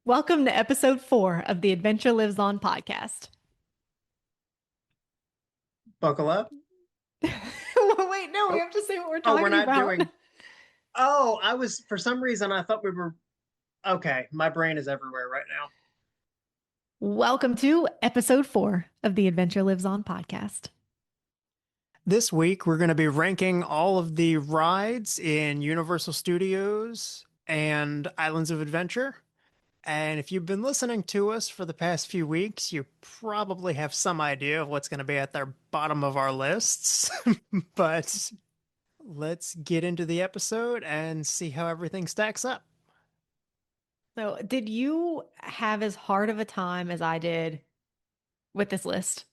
Welcome to episode 4 of the Adventure Lives On podcast. Buckle up. Wait, no, we Oh, have to say what we're we're talking not about. doing. Oh, for some reason, I thought we were. Okay, my brain is everywhere right now. Welcome to episode 4 of the Adventure Lives On podcast. This week, we're going to be ranking all of the rides in Universal Studios and Islands of Adventure. And if you've been listening to us for the past few weeks, you probably have some idea of what's going to be at the bottom of our lists. But let's get into the episode and see how everything stacks up. So, did you have as hard of a time as I did with this list?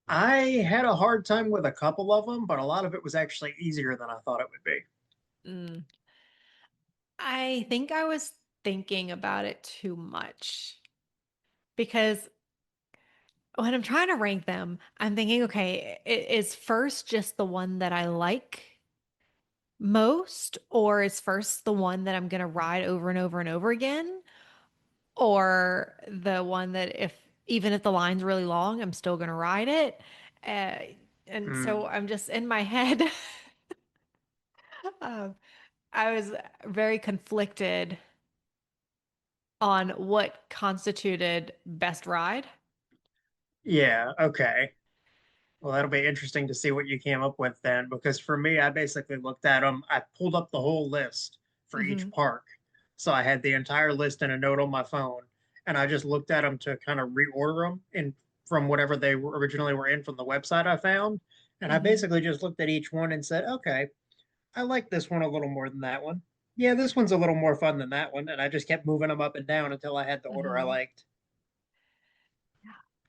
I had a hard time with a couple of them, but a lot of it was actually easier than I thought it would be. Mm, I think I was thinking about it too much because when I'm trying to rank them, I'm thinking, okay, is first just the one that I like most, or is first the one that I'm going to ride over and over and over again, or the one that even if the line's really long, I'm still going to ride it. Uh, and so Hmm. I'm just in my head. um, I was very conflicted on what constituted best ride. Yeah, okay. Well, that'll be interesting to see what you came up with then, because for me, I basically looked at them. I pulled up the whole list for each Hmm. park. So I had the entire list in a note on my phone, and I just looked at them to kind of reorder them in from whatever they originally were in from the website I found. And I Hmm. basically just looked at each one and said, okay, I like this one a little more than that one. Yeah, this one's a little more fun than that one. And I just kept moving them up and down until I had the order I Hmm. liked.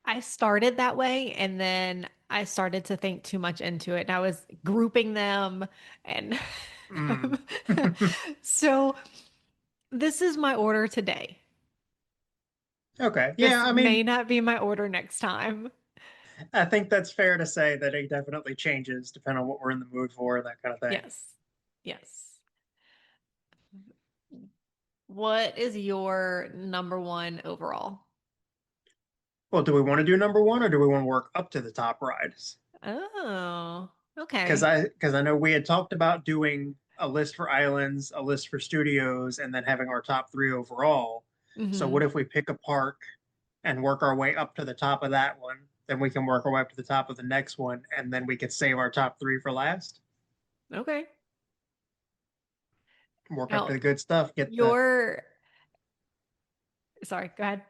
I started that way and then I started to think too much into it. And I was grouping them and Mm. so this is my order today. Okay. Yeah, This I may mean, not be my order next time. I think that's fair to say that it definitely changes depending on what we're in the mood for and that kind of thing. Yes. Yes. What is your number one overall? Well, do we want to do number one or do we want to work up to the top rides? Oh, Because okay. I know we had talked about doing a list for islands, a list for studios, and then having our top three overall. So Hmm. what if we pick a park and work our way up to the top of that one? Then we can work our way up to the top of the next one, and then we could save our top three for last. Okay. Work up to Now, the good stuff. Get the your, sorry, go ahead.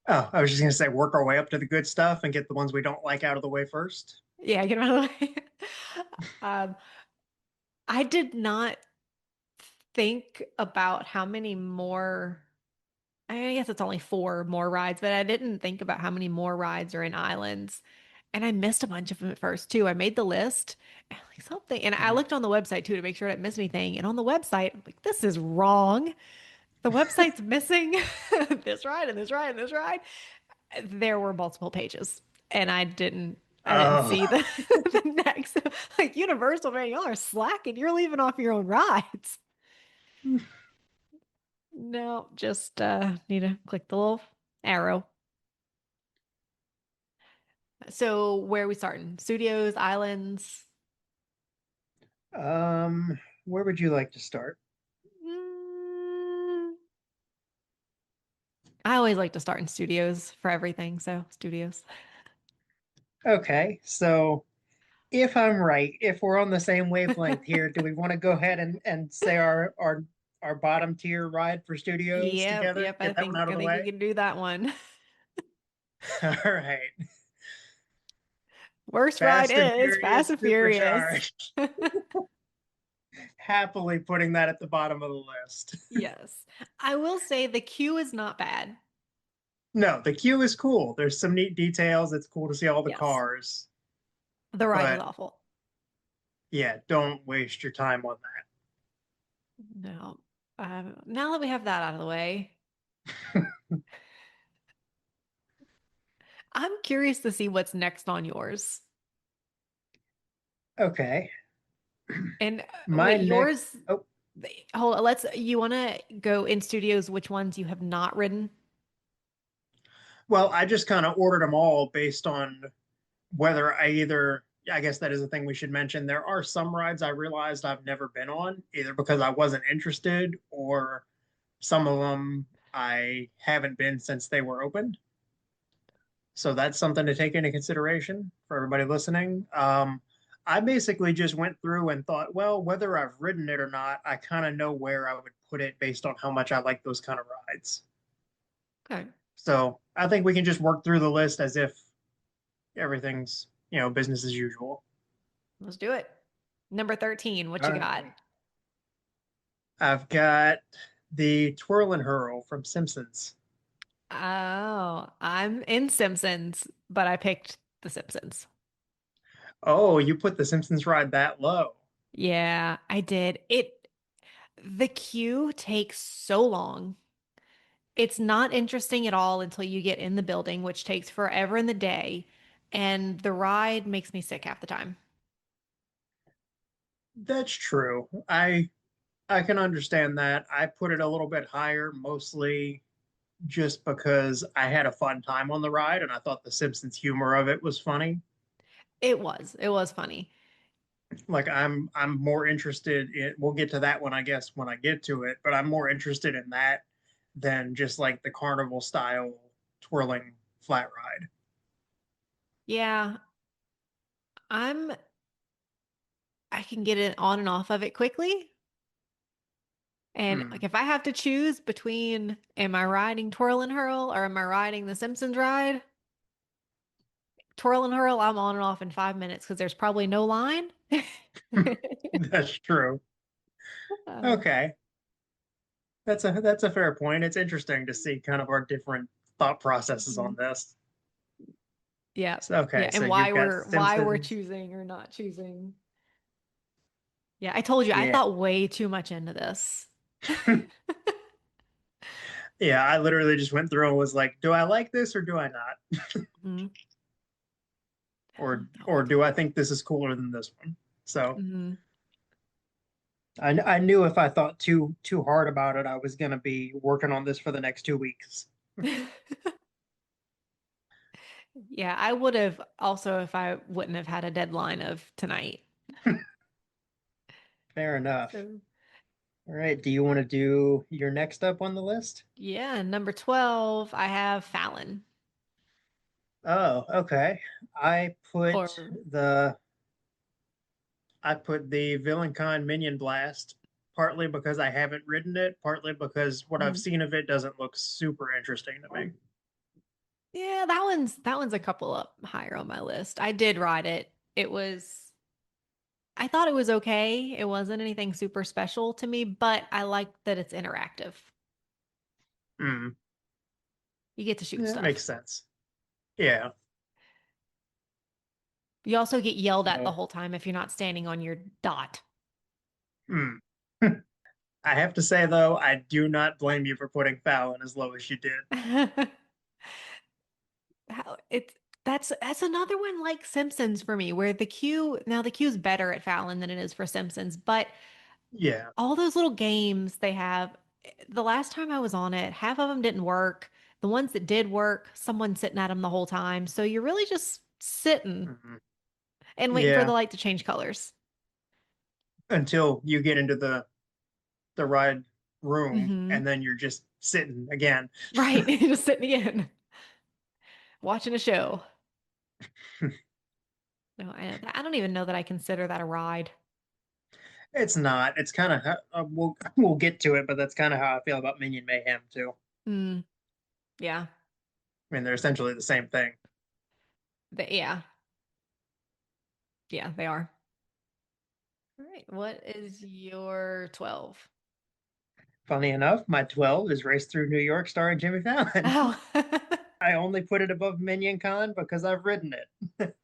Oh, I was just gonna say work our way up to the good stuff and get the ones we don't like out of the way first. Yeah, get him out of the way. Um, I did not think about how many more. I guess it's only 4 more rides, but I didn't think about how many more rides are in islands. And I missed a bunch of them at first too. I made the list and like something, and I Mhm. looked on the website too to make sure I didn't miss anything. And on the website, I'm like, this is wrong. The website's missing this ride and this ride and this ride. There were multiple pages, and I didn't Oh, see the the next. Like Universal, man, y'all are slacking. You're leaving off your own rides. No, just need to click the little arrow. So where are we starting? Studios, islands. um, where would you like to start? Mm, I always like to start in studios for everything. So studios. Okay, so if I'm right, if we're on the same wavelength here, do we want to go ahead and say our bottom tier ride for studios Yep, together? yep. I Get that one think out of I the think we way. can do that one. All right, Worst ride Fast and is Fast Furious and Furious. Supercharged. Happily putting that at the bottom of the list. Yes. I will say the queue is not bad. No, the queue is cool. There's some neat details. It's cool to see all the Yes. cars, The ride is but awful. yeah, don't waste your time on No. Now that we have that out of the way, that. I'm curious to see what's next on yours. Okay. And My wait, next. yours, Oh. Hold on, you want to go in studios, which ones you have not ridden? Well, I just kind of ordered them all based on whether I guess that is a thing we should mention. There are some rides I realized I've never been on, either because I wasn't interested or some of them I haven't been since they were opened. So that's something to take into consideration for everybody listening. I basically just went through and thought, well, whether I've ridden it or not, I kind of know where I would put it based on how much I like those kind of rides. Okay, So I think we can just work through the list as if everything's, business as usual. let's do it. Number 13, what All you right. got? I've got the Twirl and Hurl from Simpsons. Oh, I'm in Simpsons, but I picked The Simpsons. Oh, you put the Simpsons ride that low. Yeah, I did. The queue takes so long. It's not interesting at all until you get in the building, which takes forever in the day, and the ride makes me sick half the time. That's true. I can understand that. I put it a little bit higher, mostly just because I had a fun time on the ride and I thought the Simpsons humor of it was funny. It was funny. Like I'm more interested in we'll get to that one I guess when I get to it, but I'm more interested in that than just like the carnival style twirling flat ride. Yeah, I'm I can get it on and off of it quickly. And Hmm. like if I have to choose between am I riding Twirl and Hurl or am I riding the Simpsons ride? Twirl and Hurl, I'm on and off in 5 minutes because there's probably no line. That's true. Uh, Okay. That's a fair point. It's interesting to see kind of our different thought processes on mhm. this. Yeah. So, okay, Yeah. so And you've got why we're Simpsons. choosing or not choosing. Yeah, I told you I Yeah. thought way too much into this. Yeah, I literally just went through and was like, do I like this or do I not? Mhm. Or do I think this is cooler than this one? So Mhm. I knew if I thought too hard about it, I was gonna be working on this for the next 2 weeks. Yeah, I would have also if I wouldn't have had a deadline of tonight. Fair enough. So, All right, do you want to do your next up on the list? yeah, number 12, I have Fallon. Oh, okay. I put Or the I put the Villain Con Minion Blast partly because I haven't ridden it, partly because what I've Mhm. seen of it doesn't look super interesting to me. Yeah, that one's a couple up higher on my list. I did ride it. I thought it was okay. It wasn't anything super special to me, but I like that it's interactive. Hmm, You get to shoot that makes stuff. sense. Yeah. You also get yelled at the So, whole time if you're not standing on your dot. hmm. I have to say though, I do not blame you for putting Fallon as low as you did. How it's that's another one like Simpsons for me, where the queue's better at Fallon than it is for Simpsons, but Yeah. all those little games they have, the last time I was on it, half of them didn't work. The ones that did work, someone's sitting at them the whole time. So you're really just sitting Mhm. and waiting for the Yeah. light to change colors. Until you get into the ride room Hmm. and then you're just sitting again. Right. Just sitting again, watching a show. No, I don't even know that I consider that a ride. It's not. It's kind of we'll get to it, but that's kind of how I feel about Minion Mayhem too. Mm, yeah. I mean, they're essentially the same thing. Yeah. Yeah, they are. All right. What is your 12? Funny enough, my 12 is Race Through New York starring Jimmy Fallon. Oh. I only put it above Minion Con because I've ridden it.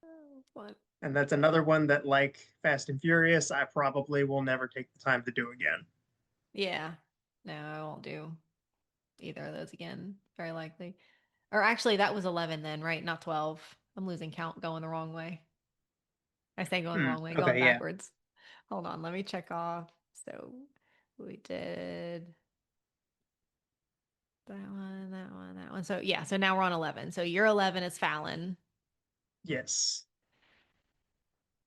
Oh, fun. And that's another one that, like Fast and Furious, I probably will never take the time to do again. Yeah. No, I won't do either of those again. Very likely. Or actually, that was 11 then, right? Not 12. I'm losing count going the wrong way. I say going the Hmm. wrong way, going Okay, yeah. backwards. Hold on, let me check off. So we did that one, that one, that one. So yeah, so now we're on 11. So your 11 is Fallon. Yes.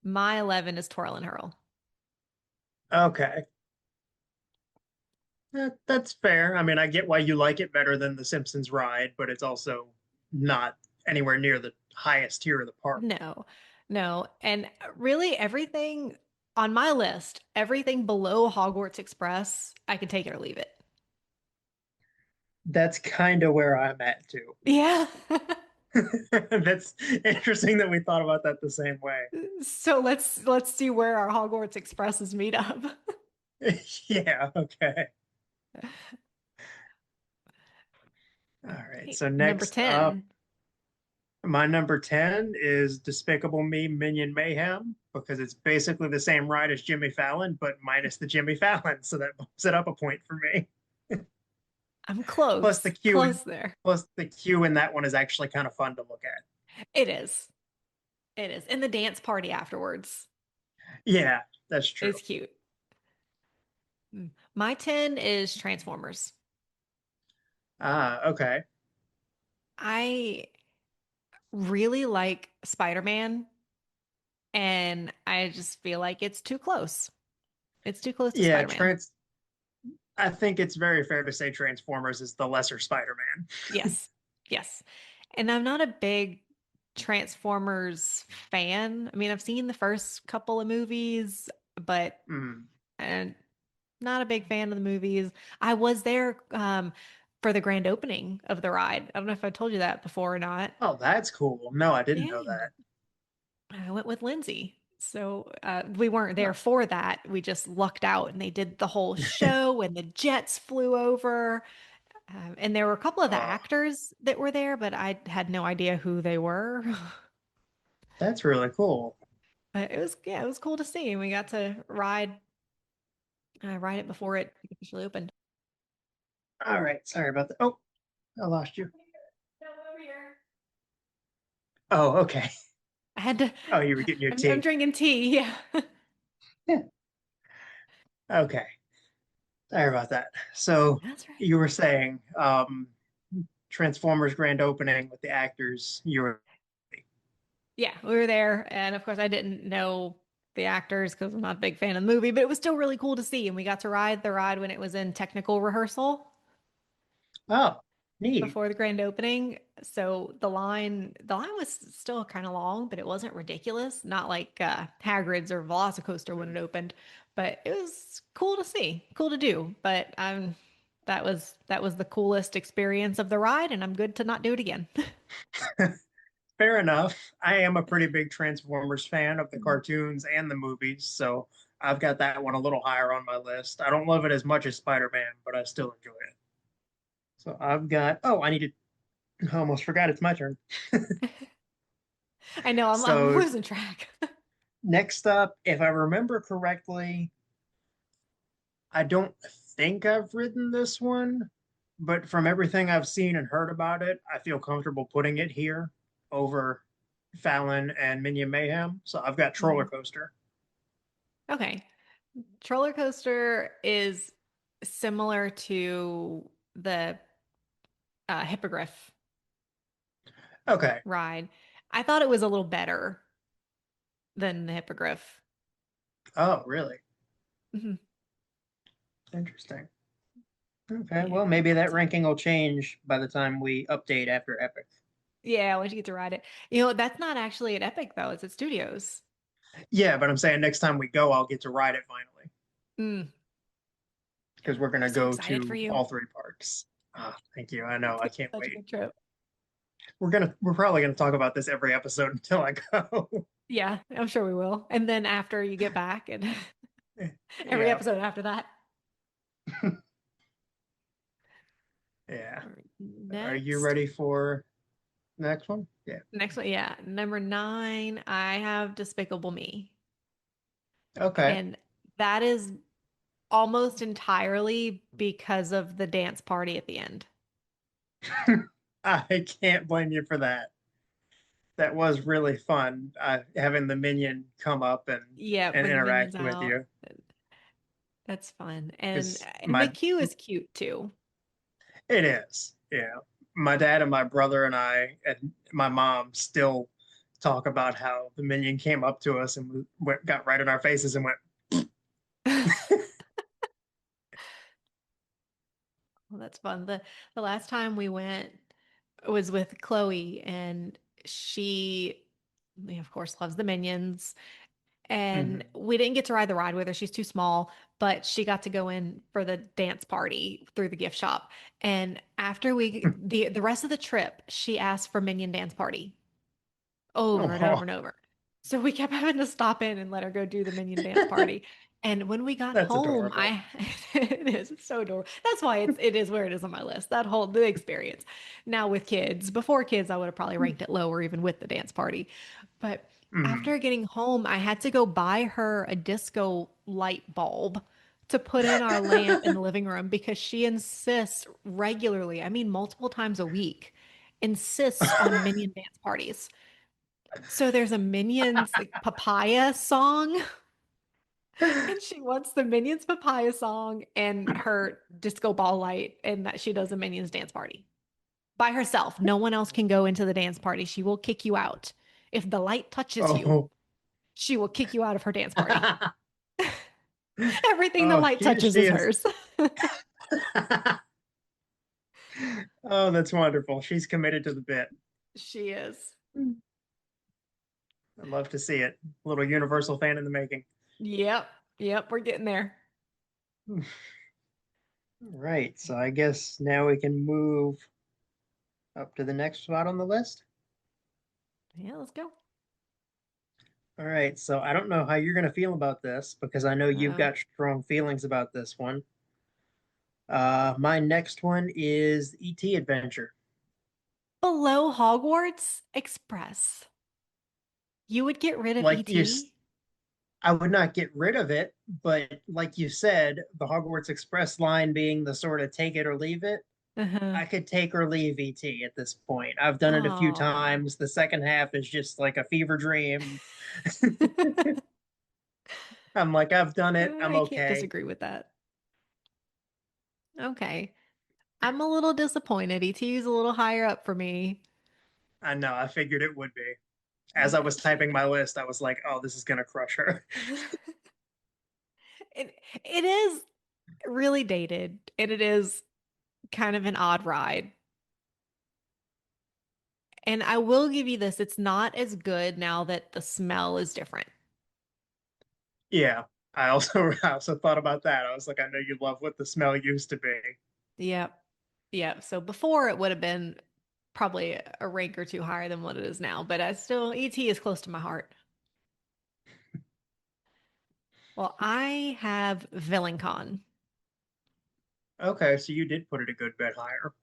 My 11 is Twirl and Hurl. Okay. That's fair. I mean, I get why you like it better than the Simpsons ride, but it's also not anywhere near the highest tier of the park. No, no. And really, everything on my list, everything below Hogwarts Express, I can take it or leave it. That's kind of where I'm at too. Yeah. That's interesting that we thought about that the same way. So let's see where our Hogwarts Expresses meet up. Yeah, okay. All right. Okay, So number next up, 10. my number 10 is Despicable Me Minion Mayhem because it's basically the same ride as Jimmy Fallon, but minus the Jimmy Fallon. So that bumps it up a point for me. I'm Plus the close, queue in, close there. plus the queue in that one is actually kind of fun to look at. It is. It is. And the dance party afterwards Yeah, that's true. is cute. My 10 is Transformers. Ah, okay. I really like Spider-Man, and I just feel like it's too close. It's too close to Yeah, Spider-Man. trans I think it's very fair to say Transformers is the lesser Spider-Man. Yes. Yes. And I'm not a big Transformers fan. I mean, I've seen the first couple of movies, but Mm. and not a big fan of the movies. I was there for the grand opening of the ride. I don't know if I told you that before or not. Oh, that's cool. No, I didn't know Yeah. that. I went with Lindsay. So we weren't there Oh. for that. We just lucked out and they did the whole show and the jets flew over. And there were a couple of the Oh, actors that were there, but I had no idea who they were. that's really cool. But it was, yeah, it was cool to see. And we got to ride it before it officially opened. All right, sorry about that. Oh, I lost you. No, over here. Oh, okay. I had to, Oh, you were getting your I'm tea. drinking tea. Yeah. Yeah. Okay. Sorry about that. So That's right. you were saying Transformers grand opening with the actors. You were Yeah, we were there. And of course, I didn't know the actors because I'm not a big fan of the movie, but it was still really cool to see. And we got to ride the ride when it was in technical rehearsal oh, neat. before the grand opening. So the line was still kind of long, but it wasn't ridiculous. Not like Hagrid's or Velocicoaster when it opened, but it was cool to see, cool to do. But that was the coolest experience of the ride, and I'm good to not do it again. Fair enough. I am a pretty big Transformers fan of the cartoons and the movies, so I've got that one a little higher on my list. I don't love it as much as Spider-Man, but I still enjoy it. So I've got, oh, I almost forgot it's my turn. I know I'm So losing track. next up, if I remember correctly, I don't think I've ridden this one, but from everything I've seen and heard about it, I feel comfortable putting it here over Fallon and Minion Mayhem. So I've got Troller Mhm. Coaster. Okay. Roller coaster is similar to the Hippogriff Okay. ride. I thought it was a little better than the Hippogriff. Oh, really? Mhm. Interesting. Okay. Well, Yeah. maybe that ranking will change by the time we update after Epic. Yeah, once you get to ride it. That's not actually at Epic though, it's at Studios. Yeah, but I'm saying next time we go, I'll get to ride it finally Mm. because we're going I'm to so go excited for to you. all three parks. Ah, thank you. I know. It's I gonna be can't such a wait. good trip. We're probably gonna talk about this every episode until I go. Yeah, I'm sure we will. And then after you get back and every Yeah. episode after that. Yeah. All right, Are you next. ready for the next one? Yeah. Next one, yeah. Number 9, I have Despicable Me. Okay. And that is almost entirely because of the dance party at the end. I can't blame you for that. that was really fun. Having the minion come up Yeah, and bring the minions interact with out. you That's fun. And because the my queue is cute too. it is, yeah. My dad and my brother and I and my mom still talk about how the minion came up to us and got right in our faces and went. Well, that's fun. The last time we went was with Chloe, and she, of course, loves the Minions. And Mhm. we didn't get to ride the ride with her. She's too small, but she got to go in for the dance party through the gift shop. And after the rest of the trip, she asked for Minion dance party over and over Oh, and over. So we kept having to stop in and let her go do the Minion dance party. And when we got that's home, adorable. it is, it's so adorable. That's why it is where it is on my list. That whole the experience. Now with kids, before kids, I would have probably ranked it lower even with the dance party. But Mhm. after getting home, I had to go buy her a disco light bulb to put in our lamp in the living room because she insists regularly, I mean multiple times a week, insists on Minion dance parties. So there's a Minions like papaya song, and she wants the Minions papaya song and her disco ball light, and that she does a Minions dance party by herself. No one else can go into the dance party. She will kick you out. If the light touches you, Oh, she will kick you out of her dance party. Everything the oh, light touches she is is. hers. Oh, that's wonderful. She's committed to the bit. She is. I'd love to see it. A little Universal fan in the making. Yep. Yep. We're getting there. Right. So I guess now we can move up to the next spot on the list. Yeah, let's go. All right. So I don't know how you're going to feel about this because I know you've Uh-oh. got strong feelings about this one. My next one is E.T. Adventure. Below Hogwarts Express. You would get rid of Like you, ET? I would not get rid of it, but like you said, the Hogwarts Express line being the sort of take it or leave it, Uh-huh. I could take or leave ET at this point. I've done it a few Oh. times. The second half is just like a fever dream. I'm like, I've done it. I'm I can't okay. disagree with that. Okay. I'm a little disappointed. ET is a little higher up for me. I know. I figured it would be. As I was typing Unfortunately. my list, I was like, oh, this is going to crush her. It is really dated, and it is kind of an odd ride. And I will give you this, it's not as good now that the smell is different. Yeah. I also thought about that. I was like, I know you love what the smell used to be. Yep. Yep. So before it would have been probably a rank or two higher than what it is now, but I still ET is close to my heart. Well, I have VillainCon. Okay, so you did put it a good bit higher.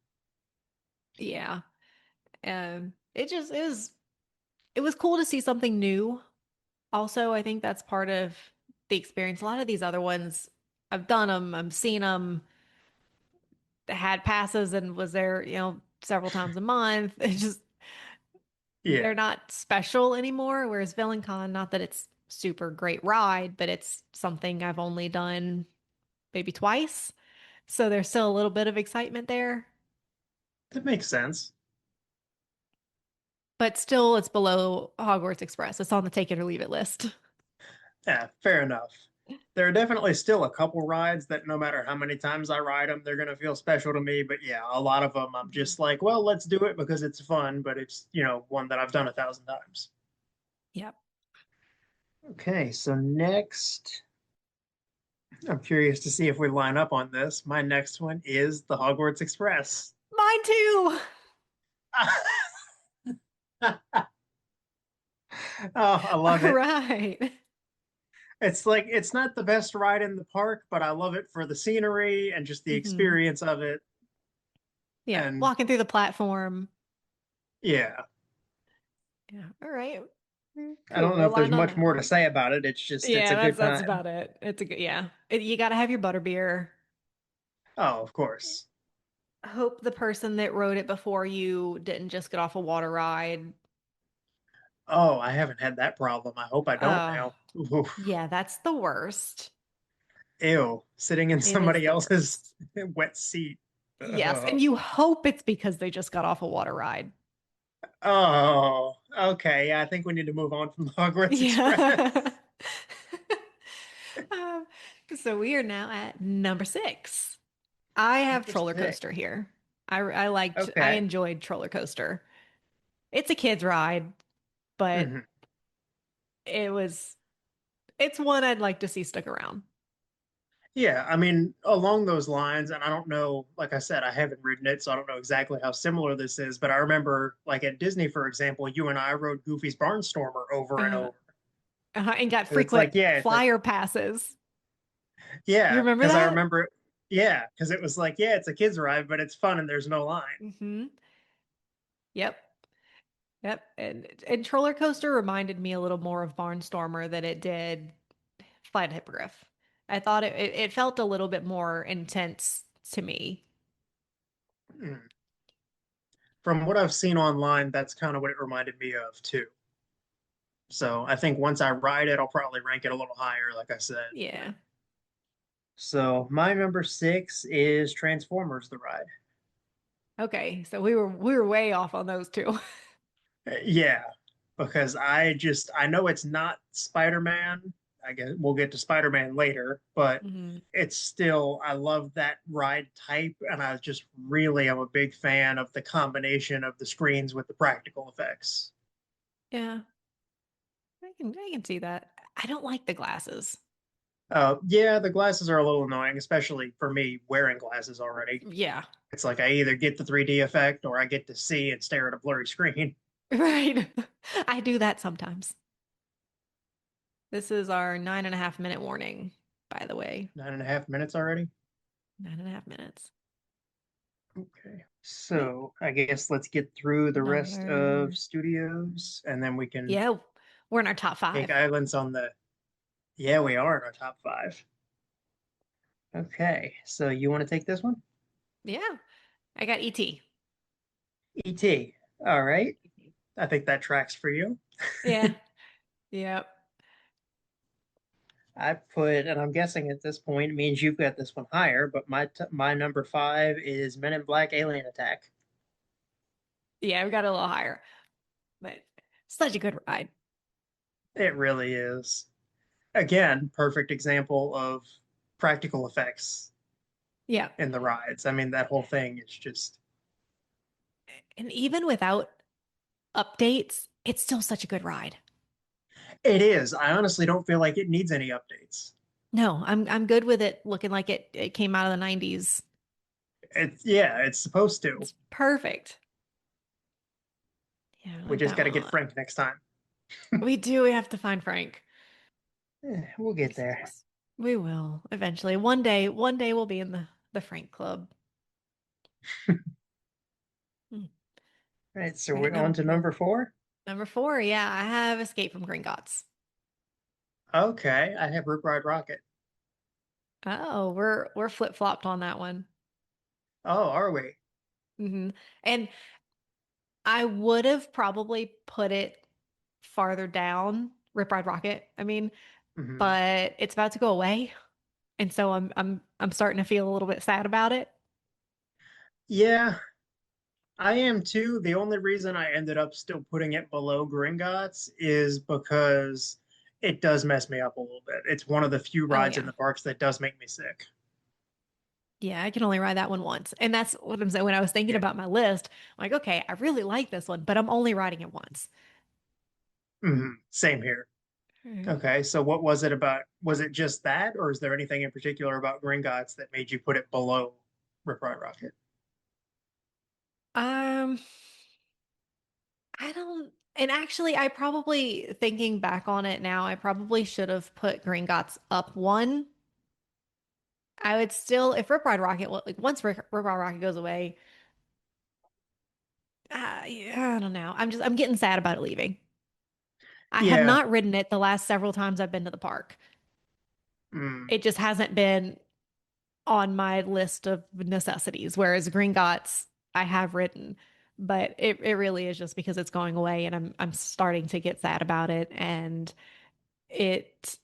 Yeah. It just is it was cool to see something new. Also, I think that's part of the experience. A lot of these other ones, I've done them, I've seen them, had passes and was there, several times a month. It's just Yeah. they're not special anymore. Whereas VillainCon, not that it's super great ride, but it's something I've only done maybe twice. So there's still a little bit of excitement there, That makes sense. but still it's below Hogwarts Express. It's on the take it or leave it list. Yeah, fair enough. There are definitely still a couple rides that no matter how many times I ride them, they're going to feel special to me. But yeah, a lot of them I'm Mhm. just like, well, let's do it because it's fun, but it's, one that I've done 1,000 times. Yep. Okay, so next, I'm curious to see if we line up on this. My next one is the Hogwarts Express. Mine too. Oh, I All love it. right. It's like it's not the best ride in the park, but I love it for the scenery and just the Hmm. experience of it. Yeah. And Walking through the platform. yeah, Yeah. All right. I Cool. don't know We're if there's aligned on much that more to one. say about it. It's just it's Yeah, a good that's time. about it. It's a good, yeah. You got to have your butterbeer. Oh, of course. Hope the person that wrote it before you didn't just get off a water ride. Oh, I haven't had that problem. I hope I don't Oh, now. Oof. yeah, that's the worst. Ew, sitting in It is somebody the else's worst. wet seat. Yes, Ugh. and you hope it's because they just got off a water ride. Oh, okay. Yeah, I think we need to move on from the Hogwarts Yeah. Express. Um, so we are now at number 6. I have Number Troller six. Coaster here. I Okay. enjoyed Troller Coaster. It's a kid's ride, but Mhm. it was it's one I'd like to see stick around. Yeah, I mean, along those lines, and I don't know, like I said, I haven't ridden it, so I don't know exactly how similar this is, but I remember, like at Disney, for example, you and I rode Goofy's Barnstormer over and Uh, over. and got 'Cause it's frequent like, yeah, it's a, flyer passes. You yeah, remember because I that? remember, yeah, because it was like, yeah, it's a kid's ride, but it's fun and there's no line. Hmm. Yep. Yep. And Troller Coaster reminded me a little more of Barnstormer than it did Flight of Hippogriff. I thought it felt a little bit more intense to me. Mm. From what I've seen online, that's kind of what it reminded me of too. So I think once I ride it, I'll probably rank it a little higher, like I said. Yeah. So my number six is Transformers: The Ride. Okay. So we were way off on those two. Yeah, because I know it's not Spider-Man. I guess we'll get to Spider-Man later, but Mhm. it's still I love that ride type, and I just really am a big fan of the combination of the screens with the practical effects. Yeah. I can see that. I don't like the glasses. Yeah, the glasses are a little annoying, especially for me wearing glasses already. Yeah. It's like I either get the 3D effect or I get to see and stare at a blurry screen. Right. I do that sometimes. This is our 9.5 minute warning, by the way. 9.5 minutes already. 9.5 minutes. Okay. Okay. So I guess let's get through the rest of Number. studios and then we can Yeah, we're in our top take 5. islands on the. Yeah, we are in our top five. Okay. So you want to take this one? Yeah, I got ET. ET. All right. I think that tracks for you. Yeah. Yep. I put, and I'm guessing at this point it means you've got this one higher, but my number five is Men in Black Alien Attack. Yeah, we got a little higher, but such a good ride. It really is. Again, perfect example of practical effects Yeah. in the rides. I mean, that whole thing is just. And even without updates, it's still such a good ride. It is. I honestly don't feel like it needs any updates. No, I'm good with it looking like it came out of the 90s. It's yeah, it's supposed to. It's perfect. Yeah, I We like just that got one to a get lot. Frank next time. We have to find Frank. We'll get there. We will eventually. One day we'll be in the Frank Club. Hmm. All right, so All right, we're on to number four. number 4. Yeah, I have Escape from Gringotts. Okay, I have Rip Ride Rocket. Oh, we're flip-flopped on that one. Oh, are we? Hmm. And I would have probably put it farther down, Rip Ride Rocket. I mean, Hmm. but it's about to go away, and so I'm starting to feel a little bit sad about it. Yeah, I am too. The only reason I ended up still putting it below Gringotts is because it does mess me up a little bit. It's one of the few Oh rides in yeah. the parks that does make me sick. Yeah, I can only ride that one once. And that's what I'm saying. When I was thinking Yeah. about my list, I'm like, okay, I really like this one, but I'm only riding it once. Same here. Hmm. Okay, so what was it about? Was it just that, or is there anything in particular about Gringotts that made you put it below Rip Ride Rocket? Um, I don't, and actually, I probably thinking back on it now, I probably should have put Gringotts up one. I would still, if Rip Ride Rocket, well, like once Rip Ride Rocket goes away, yeah, I don't know. I'm getting sad about it leaving. I have Yeah. not ridden it the last several times I've been to the park. Mm. It just hasn't been on my list of necessities, whereas Gringotts I have ridden. but it really is just because it's going away and I'm starting to get sad about it and it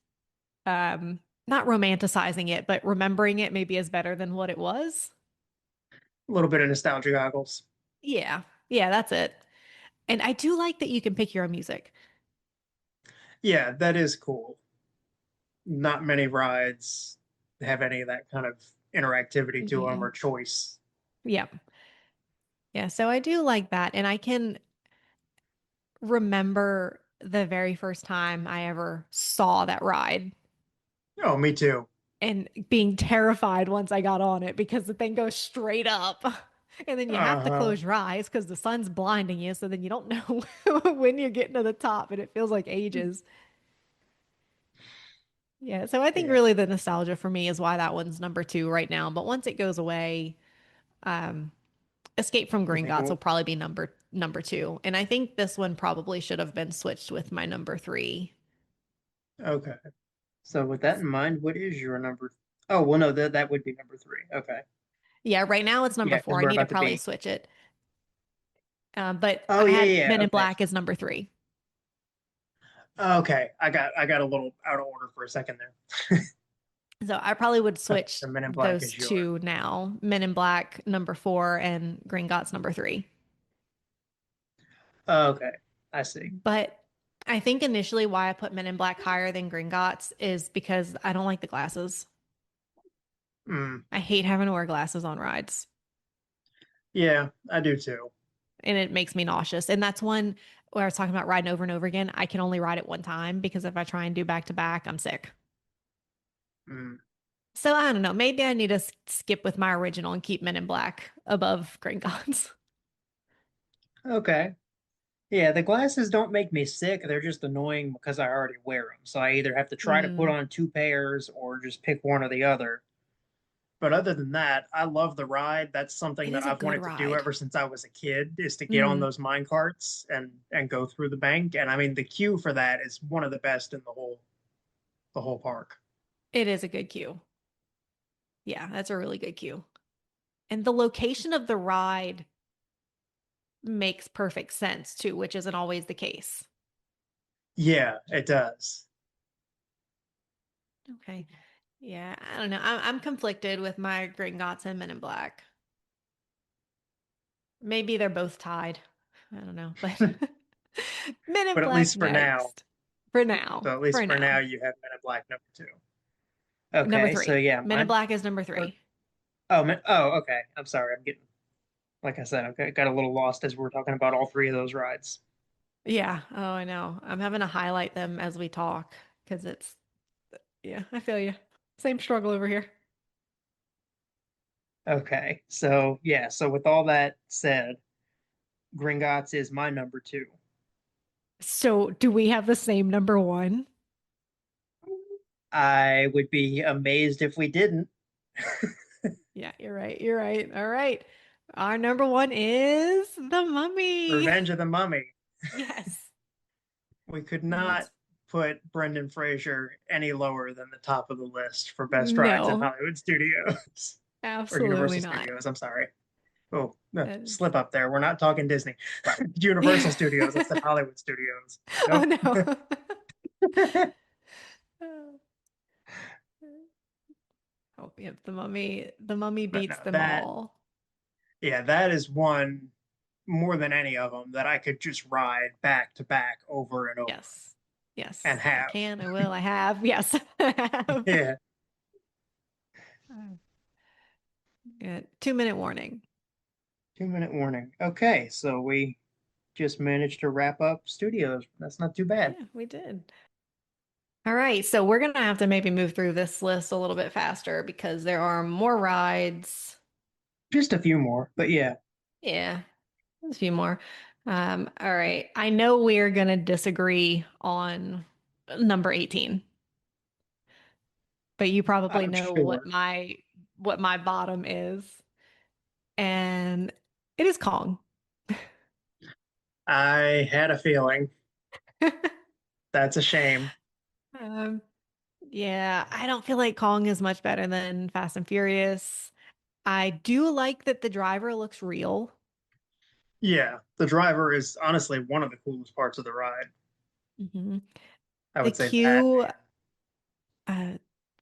not romanticizing it, but remembering it maybe is better than what it was. A little bit of nostalgia goggles. Yeah. Yeah, that's it. And I do like that you can pick your own music. Yeah, that is cool. Not many rides have any of that kind of interactivity to them Yeah. or choice. Yeah. Yeah. So I do like that. And I can remember the very first time I ever saw that ride Oh, me too. and being terrified once I got on it because the thing goes straight up. And then you have to Uh-huh. close your eyes because the sun's blinding you. So then you don't know when you're getting to the top and it feels like ages. Yeah. So I think Yeah. really the nostalgia for me is why that one's number two right now. But once it goes away, um, Escape from You Green think, Gots will well, probably be number two. And I think this one probably should have been switched with my number three. okay. So with that in mind, what is your number? Oh, well, no, that would be number three. Okay. Yeah, right now it's number Yeah, because four. I we're need to about to probably be. switch it. But Oh, I yeah, had yeah, Men yeah. in Okay. Black as number three. Okay. I got a little out of order for a second there. So I probably would Okay, switch so Men in Black those is your. two now. Men in Black number four and Green Gots number three. Okay, I see. But I think initially why I put Men in Black higher than Green Gots is because I don't like the glasses. Mm, I hate having to wear glasses on rides. yeah, I do too. And it makes me nauseous. And that's one where I was talking about riding over and over again. I can only ride it one time because if I try and do back to back, I'm sick. Mm, So I don't know. Maybe I need to skip with my original and keep Men in Black above Green Gods. okay. Yeah, the glasses don't make me sick. They're just annoying because I already wear them. So I either have to try to put Mm, on two pairs or just pick one or the other. But other than that, I love the ride. That's something it that is a I've good wanted to do ride. ever since I was a kid, is to get on Mm, those mine carts and go through the bank. And I mean, the queue for that is one of the best in the whole park. it is a good queue. Yeah, that's a really good queue. And the location of the ride makes perfect sense too, which isn't always the case. Yeah, it does. Okay. Yeah, I don't know. I'm conflicted with my Gringotts and Men in Black. Maybe they're both tied. I don't know, but Men in But at Black least for now, next. For now. so at For least for now, now. you have Men in Black number two. Number Okay, so three. yeah, Men in mine. Black is number Or, three. oh, okay. I'm sorry. I'm getting, like I said, got a little lost as we were talking about all three of those rides. Yeah. Oh, I know. I'm having to highlight them as we talk because yeah, I feel you. Same struggle over here. Okay, so yeah, so with all that said, Gringotts is my number two. So, do we have the same number one? I would be amazed if we didn't. Yeah, you're right. You're right. All right. Our number one is the Mummy. Revenge of the Mummy. Yes. We could That's not put Brendan Fraser any lower than the top of the list for best rides in no, Hollywood Studios or absolutely Universal not. Studios. I'm sorry. Oh, no, That is- slip up there. We're not talking Disney. Universal Studios. I said Hollywood Studios. Oh Nope. no. Oh, yep, the mummy But no, beats them that, all. yeah, that is one more than any of them that I could just ride back to back over and over Yes. and Yes. I have. can, I will, I have. Yes. I have. Yeah, Yeah. 2-minute warning. 2 minute warning. Okay, so we just managed to wrap up studios. That's not too bad. Yeah, we did. All right, so we're gonna have to maybe move through this list a little bit faster because there are more rides. Just a few more, but yeah. Yeah, a few more. All right. I know we're gonna disagree on number 18, but you probably I'm know sure. what my bottom is, and it is Kong. I had a feeling. That's a shame. Um, yeah, I don't feel like Kong is much better than Fast and Furious. I do like that the driver looks real. Yeah, the driver is honestly one of the coolest parts of the ride. Hmm. I The would say that. queue, uh,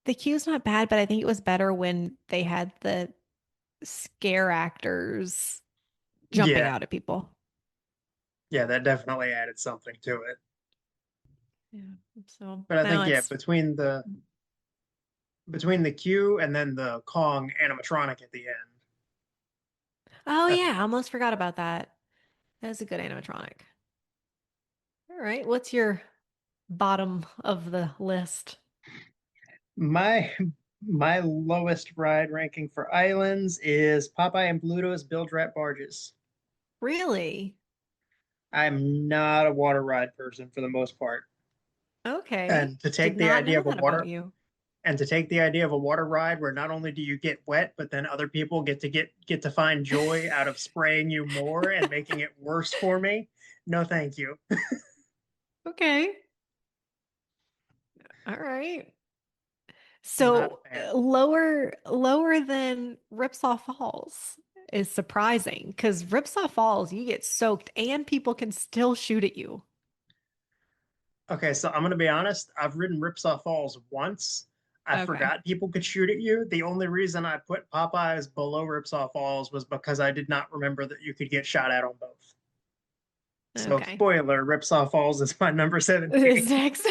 the queue's not bad, but I think it was better when they had the scare actors jumping Yeah, out at people. yeah, that definitely added something to it. Yeah. So But I now think yeah, it's, between the queue and then the Kong animatronic at the end, oh I think yeah, I almost forgot about that. That was a good animatronic. All right, what's your bottom of the list? my my lowest ride ranking for islands is Popeye and Bluto's Build Rat Barges. Really? I'm not a water ride person for the most part. Okay. And to Did take the not idea know of a that about water you. and to take the idea of a water ride where not only do you get wet, but then other people get to find joy out of spraying you more and making it worse for me. No, thank you. Okay. All right. Not So a fan. lower than Ripsaw Falls is surprising because Ripsaw Falls, you get soaked and people can still shoot at you. Okay, so I'm gonna be honest. I've ridden Ripsaw Falls once. I Okay. forgot people could shoot at you. The only reason I put Popeyes below Ripsaw Falls was because I did not remember that you could get shot at on both. So, Okay. spoiler, Ripsaw Falls is my number Is 17. next.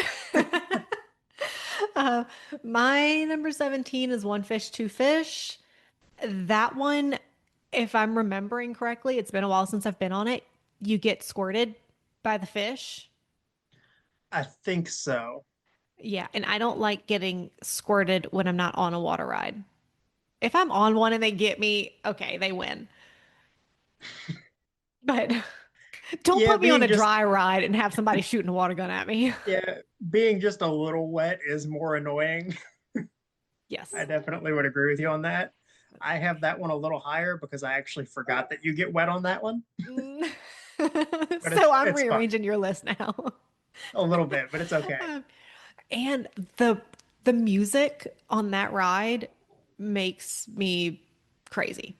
Uh, my number 17 is One Fish, Two Fish. That one, if I'm remembering correctly, it's been a while since I've been on it. You get squirted by the fish. I think so. Yeah, and I don't like getting squirted when I'm not on a water ride. If I'm on one and they get me, okay, they win. But don't Yeah, put me on being a just dry ride and have somebody shooting a water gun at me. yeah, being just a little wet is more annoying. I Yes. definitely would agree with you on that. I have that one a little higher because I actually forgot that you get wet on that one, Mm. but So I'm it's fine. rearranging your list now. A little bit, but it's okay. Um, And the music on that ride makes me crazy.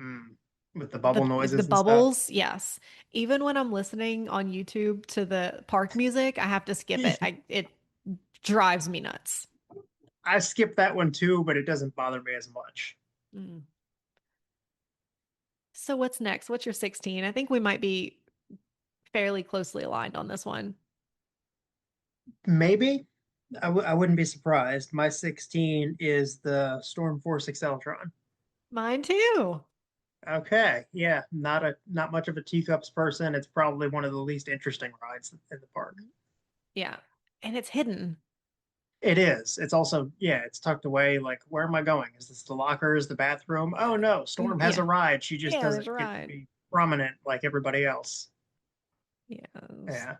Mm. With the bubble The noises and stuff. bubbles, yes. Even when I'm listening on YouTube to the park music, I have to skip it. It drives me nuts. I skipped that one too, but it doesn't bother me as much. Mm. So what's next? What's your 16? I think we might be fairly closely aligned on this one. Maybe I wouldn't be surprised. My 16 is the Storm Force Acceltron. Mine too. Okay, yeah, not much of a teacups person. It's probably one of the least interesting rides in the park. Yeah. And it's hidden. It is. It's also, yeah, it's tucked away. Like, where am I going? Is this the lockers, the bathroom? Oh no, Storm has Yeah. a ride. She just Yeah, there's doesn't a get to ride. be prominent like everybody else. Yes. Yeah,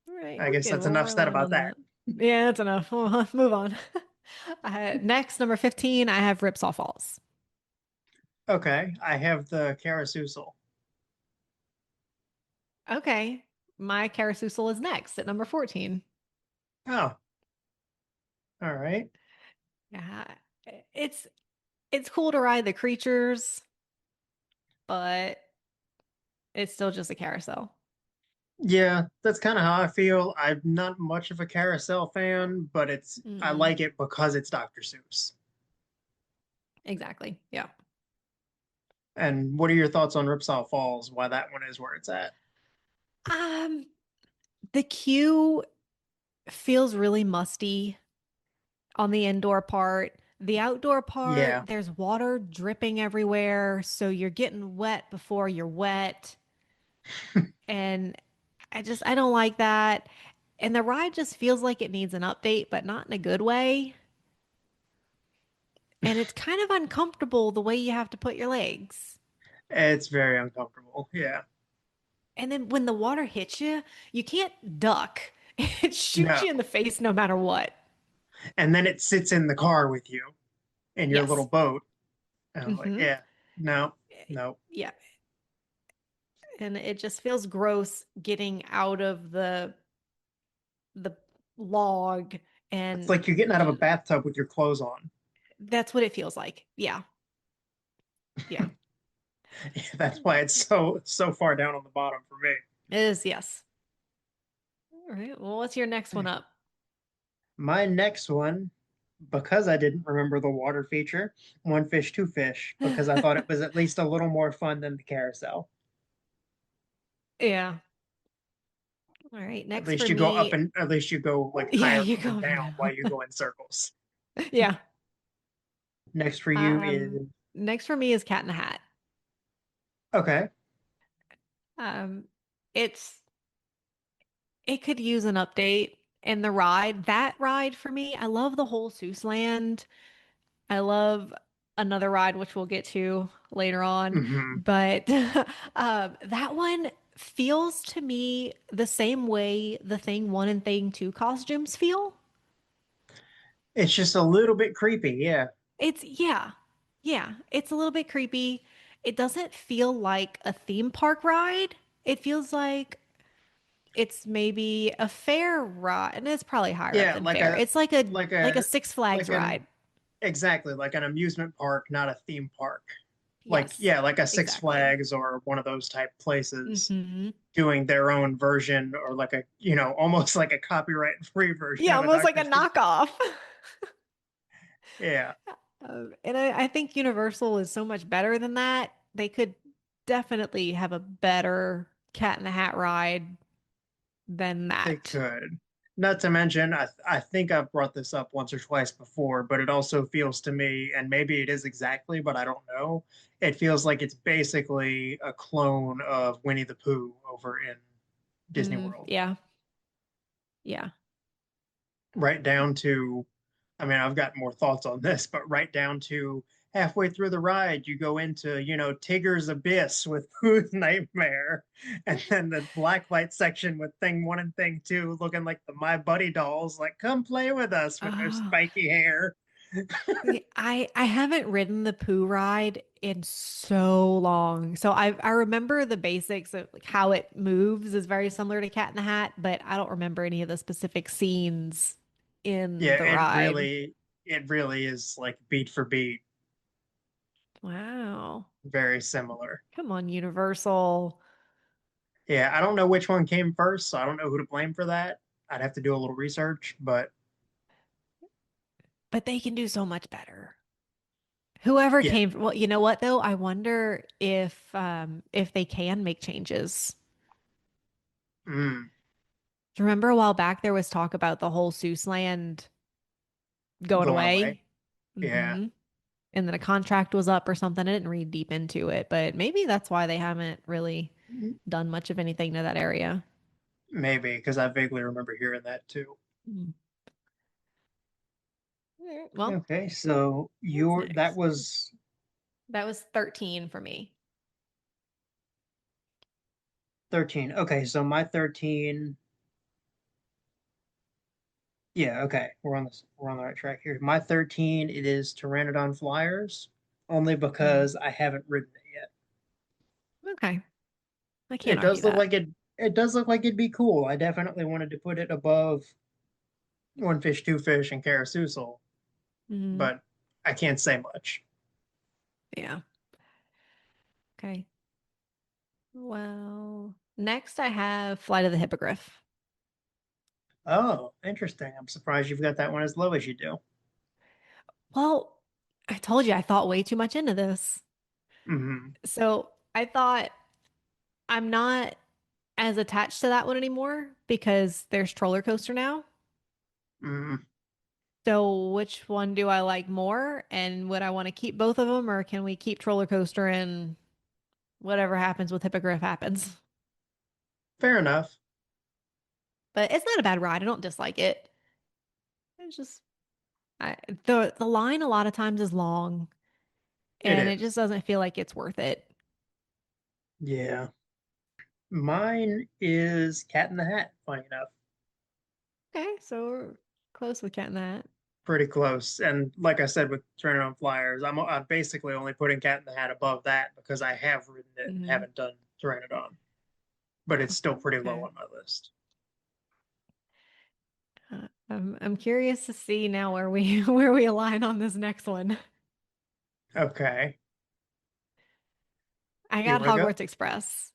All right, I we're guess good. that's Well, enough we're said aligned about on that. that. Yeah, that's enough. We'll move on. Next, number 15, I have Ripsaw Falls. Okay, I have the Carousel. Okay, my Carousel is next at number 14. Oh, all right. Yeah, it's it's cool to ride the creatures, but it's still just a carousel. Yeah, that's kind of how I feel. I'm not much of a carousel fan, but I Mm, like it because it's Dr. Seuss. exactly. Yeah. And what are your thoughts on Ripsaw Falls? Why that one is where it's at? Um, the queue feels really musty on the indoor part. The outdoor part, Yeah. there's water dripping everywhere, so you're getting wet before you're wet. And I don't like that. And the ride just feels like it needs an update, but not in a good way. And it's kind of uncomfortable the way you have to put your legs. It's very uncomfortable. Yeah. And then when the water hits you, you can't duck. It shoots No. you in the face no matter what. And then it sits in the car with you in your little Yes. boat. And I'm like, Hmm. yeah, no, no. Yeah. And it just feels gross getting out of the log It's and like you're getting out of a bathtub with your clothes on. that's what it feels like. Yeah. Yeah. That's why it's so far down on the bottom for me. It is, yes. All right. Well, what's your next one up? My next one, because I didn't remember the water feature, one fish, two fish, because I thought it was at least a little more fun than the carousel. Yeah. All right. At Next least for you go up me, and at least you go like yeah, higher you up and go down while down. you go in circles. Yeah. Next for you Um, is Next for me is Cat in the Hat. okay. Um, it's it could use an update in the ride. That ride for me, I love the whole Seuss Land. I love another ride, which we'll get to later on. Hmm. But that one feels to me the same way the Thing 1 and Thing 2 costumes feel. It's just a little bit creepy, yeah. Yeah, yeah, it's a little bit creepy. It doesn't feel like a theme park ride. It feels like it's maybe a fair ride, and it's probably higher up Yeah, than fair. It's like a like like a a Six Flags like an ride. exactly like an amusement park, not a theme park. Like Yes, yeah, like a Six exactly. Flags or one of those type places Hmm. doing their own version or like a almost like a copyright free version Yeah, of a almost like Dr. a Seuss. knockoff. Yeah, And I think Universal is so much better than that. They could definitely have a better Cat in the Hat ride than they that. could. Not to mention, I think I've brought this up once or twice before, but it also feels to me, and maybe it is exactly, but I don't know. It feels like it's basically a clone of Winnie the Pooh over in Disney World. Yeah, yeah. Right down to, I mean, I've got more thoughts on this, but right down to halfway through the ride, you go into, Tigger's Abyss with Pooh's Nightmare, and then the blacklight section with Thing One and Thing Two looking like the My Buddy dolls, like, come play with us with their Oh, spiky hair. yeah, I haven't ridden the Pooh ride in so long. So I remember the basics of like how it moves is very similar to Cat in the Hat, but I don't remember any of the specific scenes in Yeah, the ride. it really is like beat for beat, Wow. very similar. Come on, Universal. Yeah, I don't know which one came first, so I don't know who to blame for that. I'd have to do a little research, but But they can do so much better. Whoever yeah. came, well, you know what though? I wonder if they can make changes. Mm, Do you remember a while back there was talk about the whole Seuss land going going away. away? Yeah. Hmm. And then a contract was up or something. I didn't read deep into it, but maybe that's why they haven't really done much of anything to that area. Maybe because I vaguely remember hearing that too. Mm. All right, well, Okay, so what's your that next? was That was 13 for me. 13. Okay, so my 13, yeah, okay. We're on the right track here. My 13, it is Pteranodon Flyers, only Mm. because I haven't ridden it yet. Okay. I can't It argue does look that. like it does look like it'd be cool. I definitely wanted to put it above One Fish, Two Fish, and Carousel, Hmm. but I can't say much. Yeah. Okay. Well, next I have Flight of the Hippogriff. Oh, interesting. I'm surprised you've got that one as low as you do. Well, I told you I thought way too much into this. Hmm. So I thought I'm not as attached to that one anymore because there's Roller Coaster now. Hmm. So which one do I like more? And would I want to keep both of them, or can we keep Roller Coaster and whatever happens with Hippogriff happens? Fair enough. But it's not a bad ride. I don't dislike it. It's just the line a lot of times is long, It and it just is. doesn't feel like it's worth it. Yeah. Mine is Cat in the Hat, funny enough. Okay, so we're close with Cat in the Hat. Pretty close. And like I said with Turning on Flyers, I'm basically only putting Cat in the Hat above that because I have ridden it and Hmm. haven't done Pteranodon, but Yeah. it's still pretty low Okay. on my list. I'm curious to see now where we where we align on this next one. Okay. I You got want to go? Hogwarts Express.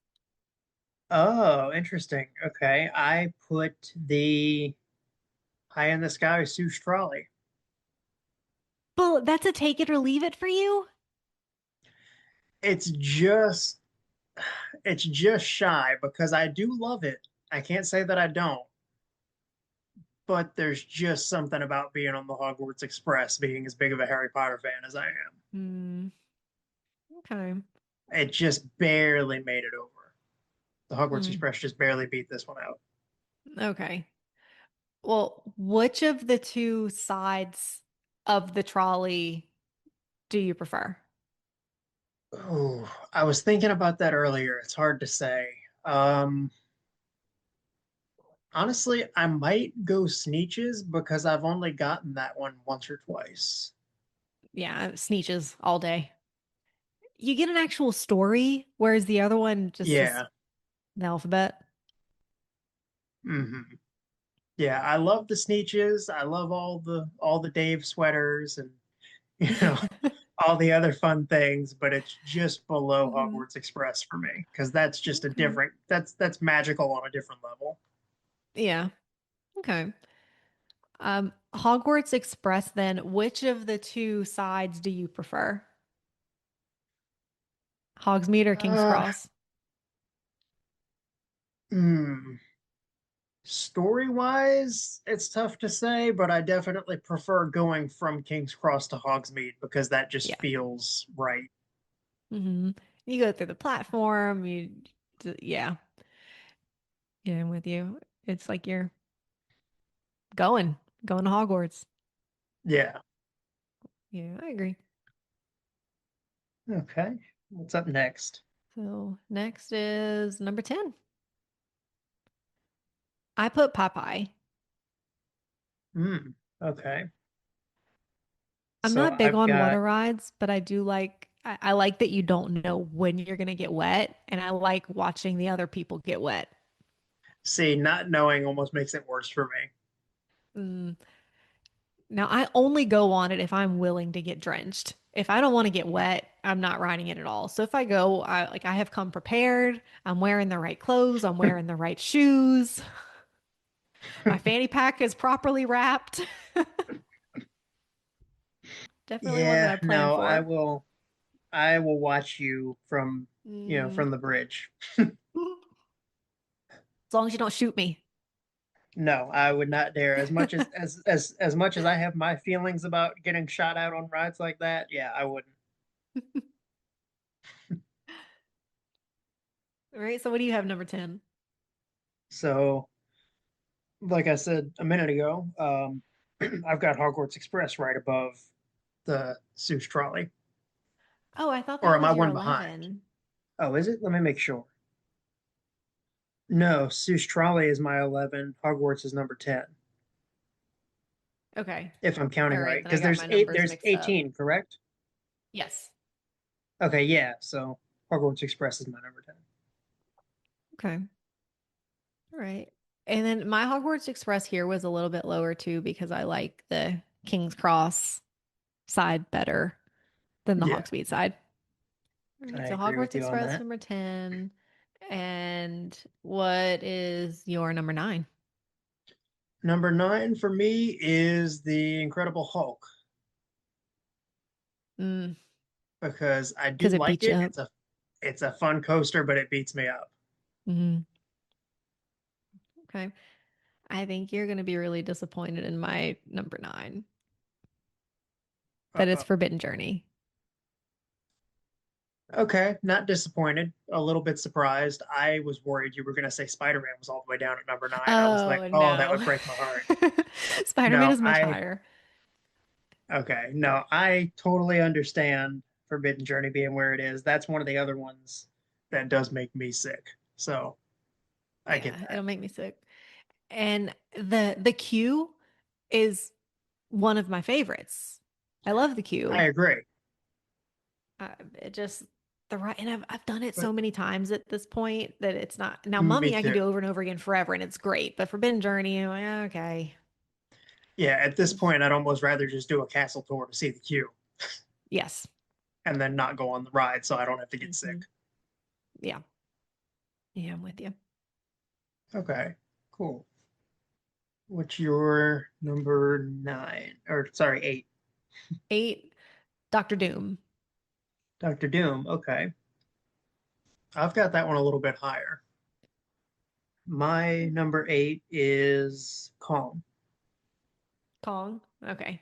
Oh, interesting. Okay. I put the High in the Sky Seuss Trolley. But that's a take it or leave it for you? It's just it's just shy because I do love it. I can't say that I don't, but there's just something about being on the Hogwarts Express, being as big of a Harry Potter fan as I am. Hmm. Okay. It just barely made it over. The Hogwarts Mm, Express just barely beat this one out. okay. Well, which of the two sides of the trolley do you prefer? Oh, I was thinking about that earlier. It's hard to say. Um, Honestly, I might go Sneeches because I've only gotten that one once or twice. Yeah, Sneeches all day. You get an actual story, whereas the other one just is Yeah. the alphabet. Hmm. Yeah, I love the Sneeches. I love all the Dave sweaters and you know all the other fun things, but it's just below Mhm. Hogwarts Express for me because that's just a Okay. different that's magical on a different level. Yeah. Okay. Hogwarts Express, then, which of the two sides do you prefer? Hogsmeade or King's Uh, Cross? hmm. Story wise, it's tough to say, but I definitely prefer going from King's Cross to Hogsmeade because that just Yeah. feels right. Hmm. You go through the platform, yeah. Yeah, I'm with you. It's like you're going, going to Hogwarts. Yeah. Yeah, I agree. Okay. What's up next? So next is number 10. I put Popeye. Hmm. Okay. I'm So not big I've on got water rides, but I like that you don't know when you're gonna get wet, and I like watching the other people get wet. see, not knowing almost makes it worse for me. Mm. Now I only go on it if I'm willing to get drenched. If I don't want to get wet, I'm not riding it at all. So if I go, I have come prepared. I'm wearing the right clothes. I'm wearing the right shoes. My fanny pack is properly wrapped. Definitely one that Yeah, I plan no, I for. will I will watch you from, Mm. from the bridge. As long as you don't shoot me. No, I would not dare. As much as much as I have my feelings about getting shot out on rides like that, yeah, I wouldn't. All right. So what do you have number 10? So, like I said a minute ago, I've got Hogwarts Express right above the Seuss trolley. Oh, I thought Or that am I was your one behind? 11. Oh, is it? Let me make sure. No, Seuss trolley is my 11. Hogwarts is number 10, Okay. if I'm All counting right. right. Then I Because got there's my eight, numbers there's mixed up. 18, correct? Yes. Okay, yeah. So Hogwarts Express is my number 10. Okay. All right. And then my Hogwarts Express here was a little bit lower too because I like the King's Cross side better than the Yeah, Hogsmeade side. All I right. So agree with Hogwarts you on Express that. number 10. And what is your number 9? Number 9 for me is the Incredible Hulk Mm, because I because do it like beats you it. up. It's a fun coaster, but it beats me up. Hmm. Okay. I think you're going to be really disappointed in my number 9, that it's Uh-oh. Forbidden Journey. Okay, not disappointed. A little bit surprised. I was worried you were going to say Spider-Man was all the way down at number 9. I was like, Oh, oh, that no. would break my heart. Spider-Man No, is much higher. okay, no, I totally understand Forbidden Journey being where it is. That's one of the other ones that does make me sick. So I get Yeah, that. it'll make me sick. And the queue is one of my favorites. I love the I queue. agree. It just the right, and I've done it But so many times at this point that it's not now. me Mummy, I can too. do over and over again forever, and it's great. But Forbidden Journey, I'm like, okay, Yeah, at this point, I'd almost rather just do a castle tour to see the queue yes. and then not go on the ride so I don't have to get Hmm. sick. Yeah. Yeah, I'm with you. Okay, cool. What's your number 9? Or sorry, 8? 8, Doctor Doom. Doctor Doom. Okay. I've got that one a little bit higher. My number 8 is Kong. Kong. Okay.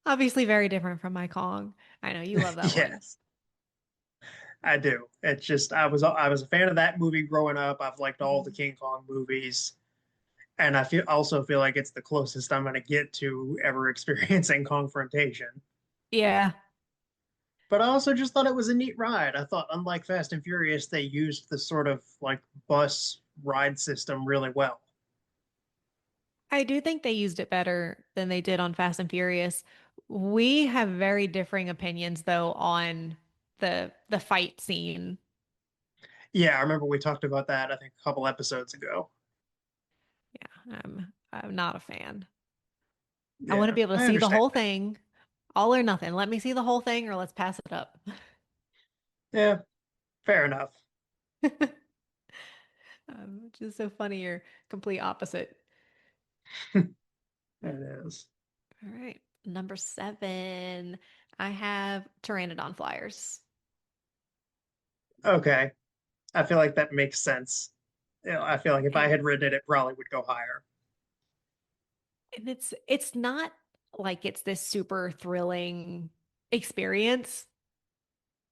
Obviously very different from my Kong. I know you love that one. Yes, I do. It's just I was a fan of that movie growing up. I've liked all the Mhm. King Kong movies, and I also feel like it's the closest I'm going to get to ever experiencing confrontation. Yeah. But I also just thought it was a neat ride. I thought, unlike Fast and Furious, they used the sort of like bus ride system really well. I do think they used it better than they did on Fast and Furious. We have very differing opinions though on the fight scene. Yeah, I remember we talked about that, I think, a couple episodes ago. Yeah, I'm not a fan. I want to Yeah, be able to I see the understand. whole thing, all or nothing. Let me see the whole thing or let's pass it up. Yeah, fair enough. Which is so funny. You're complete opposite. It is. All right. Number 7, I have Pteranodon Flyers. Okay. I feel like that makes sense. I feel like if I And had written it, it probably would go higher. it's not like it's this super thrilling experience.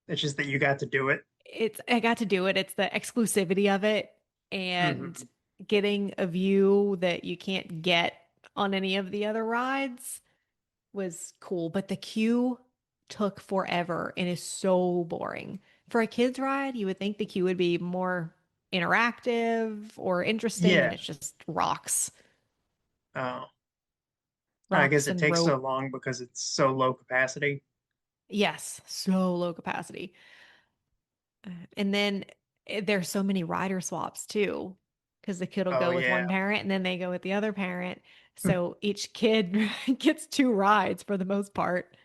It's just that you got to do it. It's I got to do it. It's the exclusivity of it and Hmm. getting a view that you can't get on any of the other rides was cool, but the queue took forever and is so boring. For a kids ride, you would think the queue would be more interactive or interesting, and Yeah. it's just rocks, Oh, I guess rocks it and takes so rope. long because it's so low capacity. Yes, so low capacity. And then there's so many rider swaps too, because the kid will Oh, go with yeah. one parent and then they go with the other parent. So each kid gets 2 rides for the most part.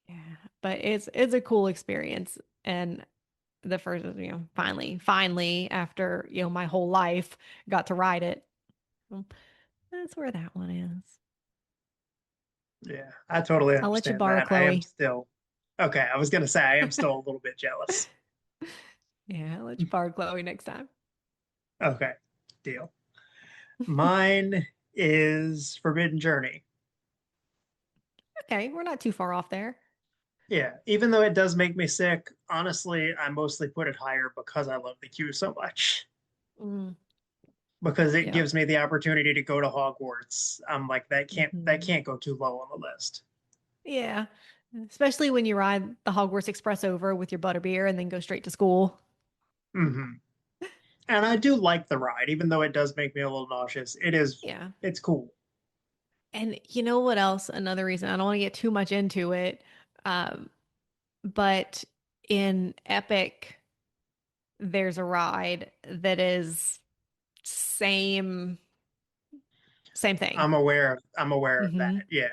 Yeah, but it's a cool experience. And the first, finally, after, my whole life got to ride it. Well, that's where that one is. Yeah, I totally I'll let you understand borrow that. I am Chloe. still, okay, I was gonna say I am still a little bit jealous. Yeah, I'll let you borrow Chloe next time. Okay, deal. Mine is Forbidden Journey. Okay, we're not too far off there. Yeah, even though it does make me sick, honestly, I mostly put it higher because I love the queue so much. Mm, Because it yep. gives me the opportunity to go to Hogwarts. I'm like that Mhm. can't go too low on the list. Yeah. Especially when you ride the Hogwarts Express over with your butterbeer and then go straight to school. Hmm. And I do like the ride, even though it does make me a little nauseous. Yeah. It's cool. And you know what else? Another reason I don't want to get too much into it. Um, but in Epic, there's a ride that is same same thing. I'm aware of that. Hmm. Yeah.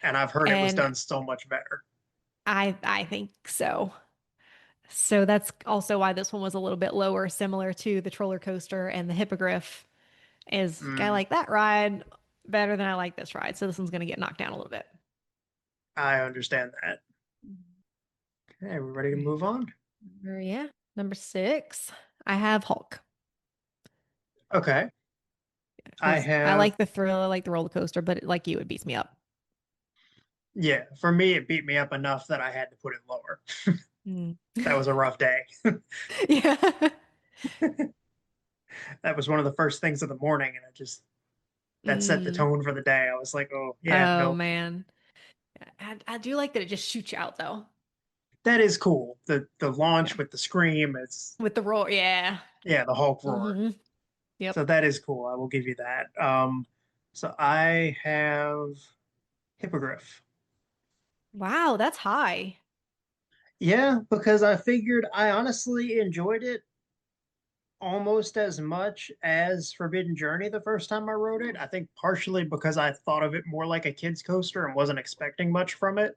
And I've heard it was And done so much better. I think so. So that's also why this one was a little bit lower, similar to the Troller Coaster and the Hippogriff. Is I Mm, like that ride better than I like this ride. So this one's going to get knocked down a little bit. I understand that. Okay, we're ready to Right. move on. Yeah. Number 6, I have Hulk Okay. I because I have like the thrill. I like the roller coaster, but like you, it beats me up. yeah, for me it beat me up enough that I had to put it lower. Mm. That was a rough day. Yeah. That was one of the first things of the morning and it just that set the Mm. tone for the day. I was like, "Oh, yeah, Oh no. man. I do like that it just shoots you out though. That is cool. The Yeah. launch with the scream, it's With the roar. Yeah. yeah, the Hulk roar. Hmm. Yep. So that is cool. I will give you that. So I have Hippogriff. Wow, that's high. Yeah, because I figured I honestly enjoyed it almost as much as Forbidden Journey the first time I rode it. I think partially because I thought of it more like a kid's coaster and wasn't expecting much from it.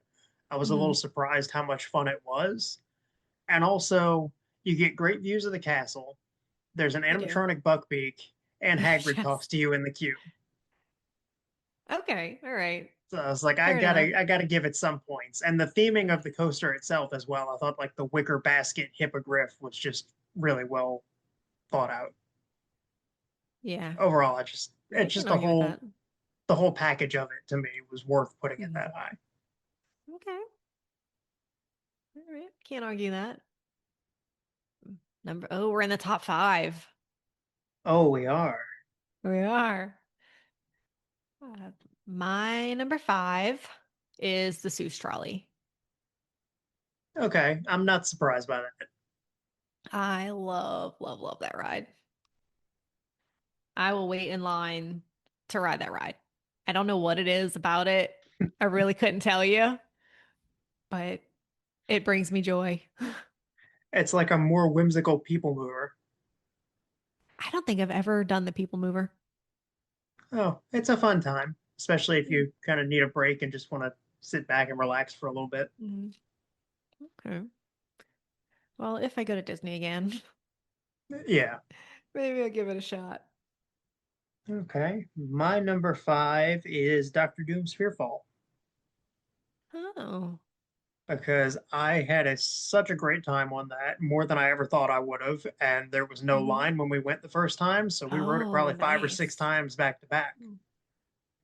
I was a little Mm. surprised how much fun it was. And also, you get great views of the castle. There's an You do. animatronic Buckbeak, and Hagrid Yes. talks to you in the queue. Okay. All right. So I was like, Fair enough. I gotta give it some points. And the theming of the coaster itself as well. I thought like the wicker basket hippogriff was just really well thought out. Yeah. Overall, I it's can't just argue with that. the whole package of it to me was worth putting it Mhm. that high. Okay. All right. Can't argue that. We're in the top five. Oh, we are. We are. Uh, my number five is the Seuss Trolley. Okay, I'm not surprised by that. I love, love, love that ride. I will wait in line to ride that ride. I don't know what it is about it. I really couldn't tell you, but it brings me joy. It's like a more whimsical people mover. I don't think I've ever done the People Mover. Oh, it's a fun time, especially if Mm, you kind of need a break and just want to sit back and relax for a little bit. mm, okay. Well, if I go to Disney again, Yeah. maybe I'll give it a shot. Okay. My number five is Doctor Doom's Fearfall Oh. because I had such a great time on that, more than I ever thought I would have. And there was no Mhm. line when we went the first time, so we rode it Oh, probably five or six nice. times back to back. Mm.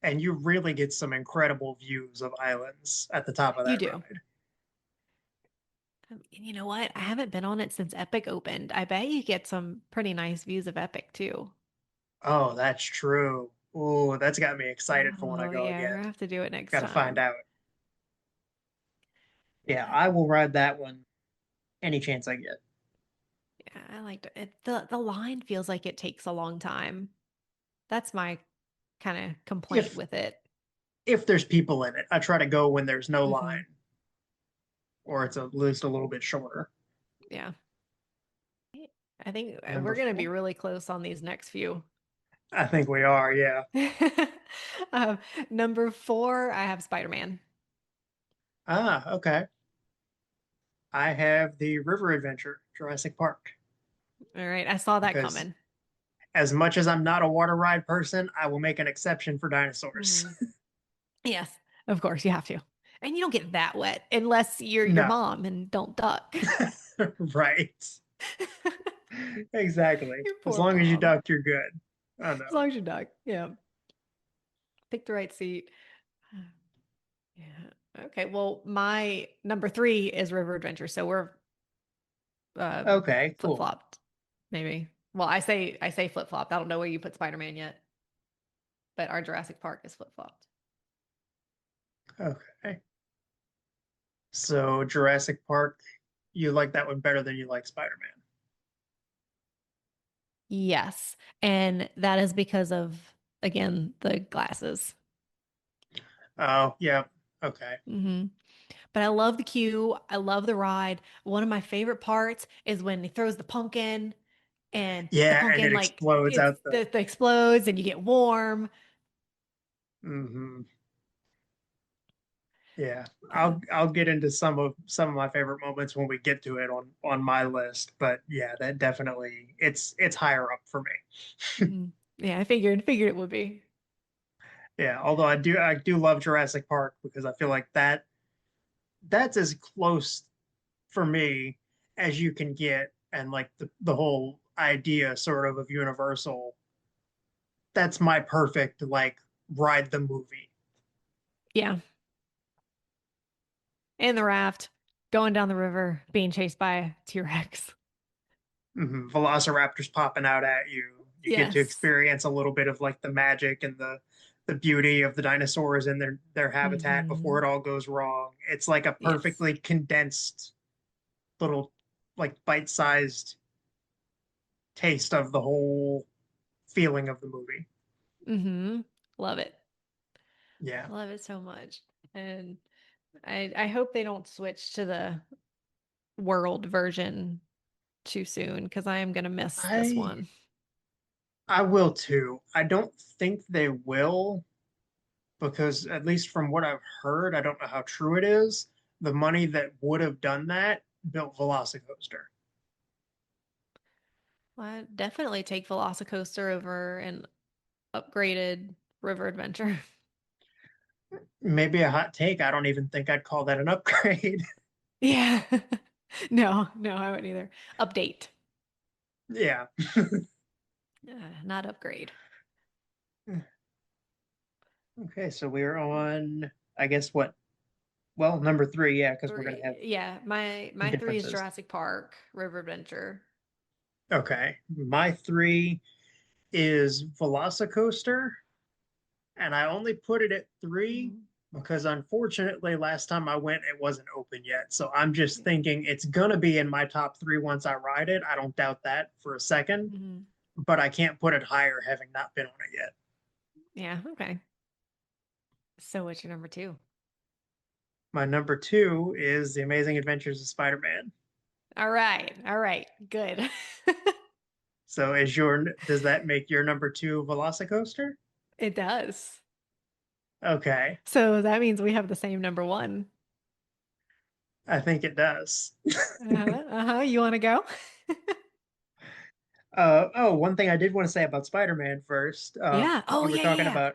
And you really get some incredible views of islands at the top of You that do. ride. And you know what? I haven't been on it since Epic opened. I bet you get some pretty nice views of Epic too. Oh, that's true. Oh, that's got me excited for when I Oh, go yeah, we're again. gonna have to do it next Got to find time. out. Yeah, Yeah, I will ride that one any chance I get. yeah, I liked it. The line feels like it takes a long time. That's my kind of complaint If with it. there's people in it, I try to go when there's no Hmm. line or it's at least a little bit shorter. Yeah, I think Number we're gonna be four. really close on these next few. I think we are, yeah. Um, number four, I have Spider-Man. Ah, okay. I have the River Adventure, Jurassic Park, All right, I saw that because coming. as much as I'm not a water ride person, I will make an exception for dinosaurs. Mhm. Yes, of course you have to. And you don't get that wet unless you're your No. mom and don't duck. Right. Exactly. Your As poor long as you mom. duck, you're good. Oh As no. long as you duck. Yeah. Pick the right seat. Yeah. Okay. Well, my number three is River Adventure. So we're uh Okay, cool. flip-flopped, maybe. Well, I say flip-flopped. I don't know where you put Spider-Man yet, but our Jurassic Park is flip-flopped. Okay. So Jurassic Park, you like that one better than you like Spider-Man. Yes. And that is because of, again, the glasses. Oh, yeah. Okay. Hmm. But I love the queue. I love the ride. One of my favorite parts is when he throws the pumpkin and the Yeah, and pumpkin it like explodes it's out the the explodes and you get warm. hmm Yeah. Yeah. I'll get into some of my favorite moments when we get to it on my list, but yeah, that definitely it's higher up for me. Mhm. Yeah, I figured it would be. Yeah, although I do love Jurassic Park because I feel like that's as close for me as you can get, and like the whole idea sort of Universal, that's my perfect like ride the movie. Yeah. And the raft going down the river being chased by a T-Rex. Velociraptors popping out at you. You get to Yes. experience a little bit of like the magic and the beauty of the dinosaurs and their habitat before Hmm. it all goes wrong. It's like a Yes. perfectly condensed little like bite-sized taste of the whole feeling of the movie. Hmm. Love it. Yeah. Love it so much. And I hope they don't switch to the world version too soon because I am gonna miss this I one. I will too. I don't think they will because at least from what I've heard, I don't know how true it is. The money that would have done that built Velocicoaster. Well, I'd definitely take Velocicoaster over an upgraded River Adventure. Maybe a hot take. I don't even think I'd call that an upgrade. Yeah. No, no, I wouldn't either. Update, Yeah. not upgrade. Okay, so we're on, I guess what? Well, number three, yeah, because we're gonna have Three. Yeah, my three is differences. Jurassic Park, River Adventure. Okay, my three is Velocicoaster, and I only put it at three Mhm. because unfortunately last time I went it wasn't open yet. So I'm just Yeah. thinking it's gonna be in my top three once I ride it. I don't doubt that for a second, Mhm. but I can't put it higher having not been on it yet. Yeah, okay. So what's your number two? My number two is The Amazing Adventures of Spider-Man. All right, good. So does that make your number two Velocicoaster? It does. Okay, So that means we have the same number one. I think it does. Uh-huh. You want to go? Oh, one thing I did want to say about Spider-Man first. Yeah. Oh, yeah, yeah, yeah.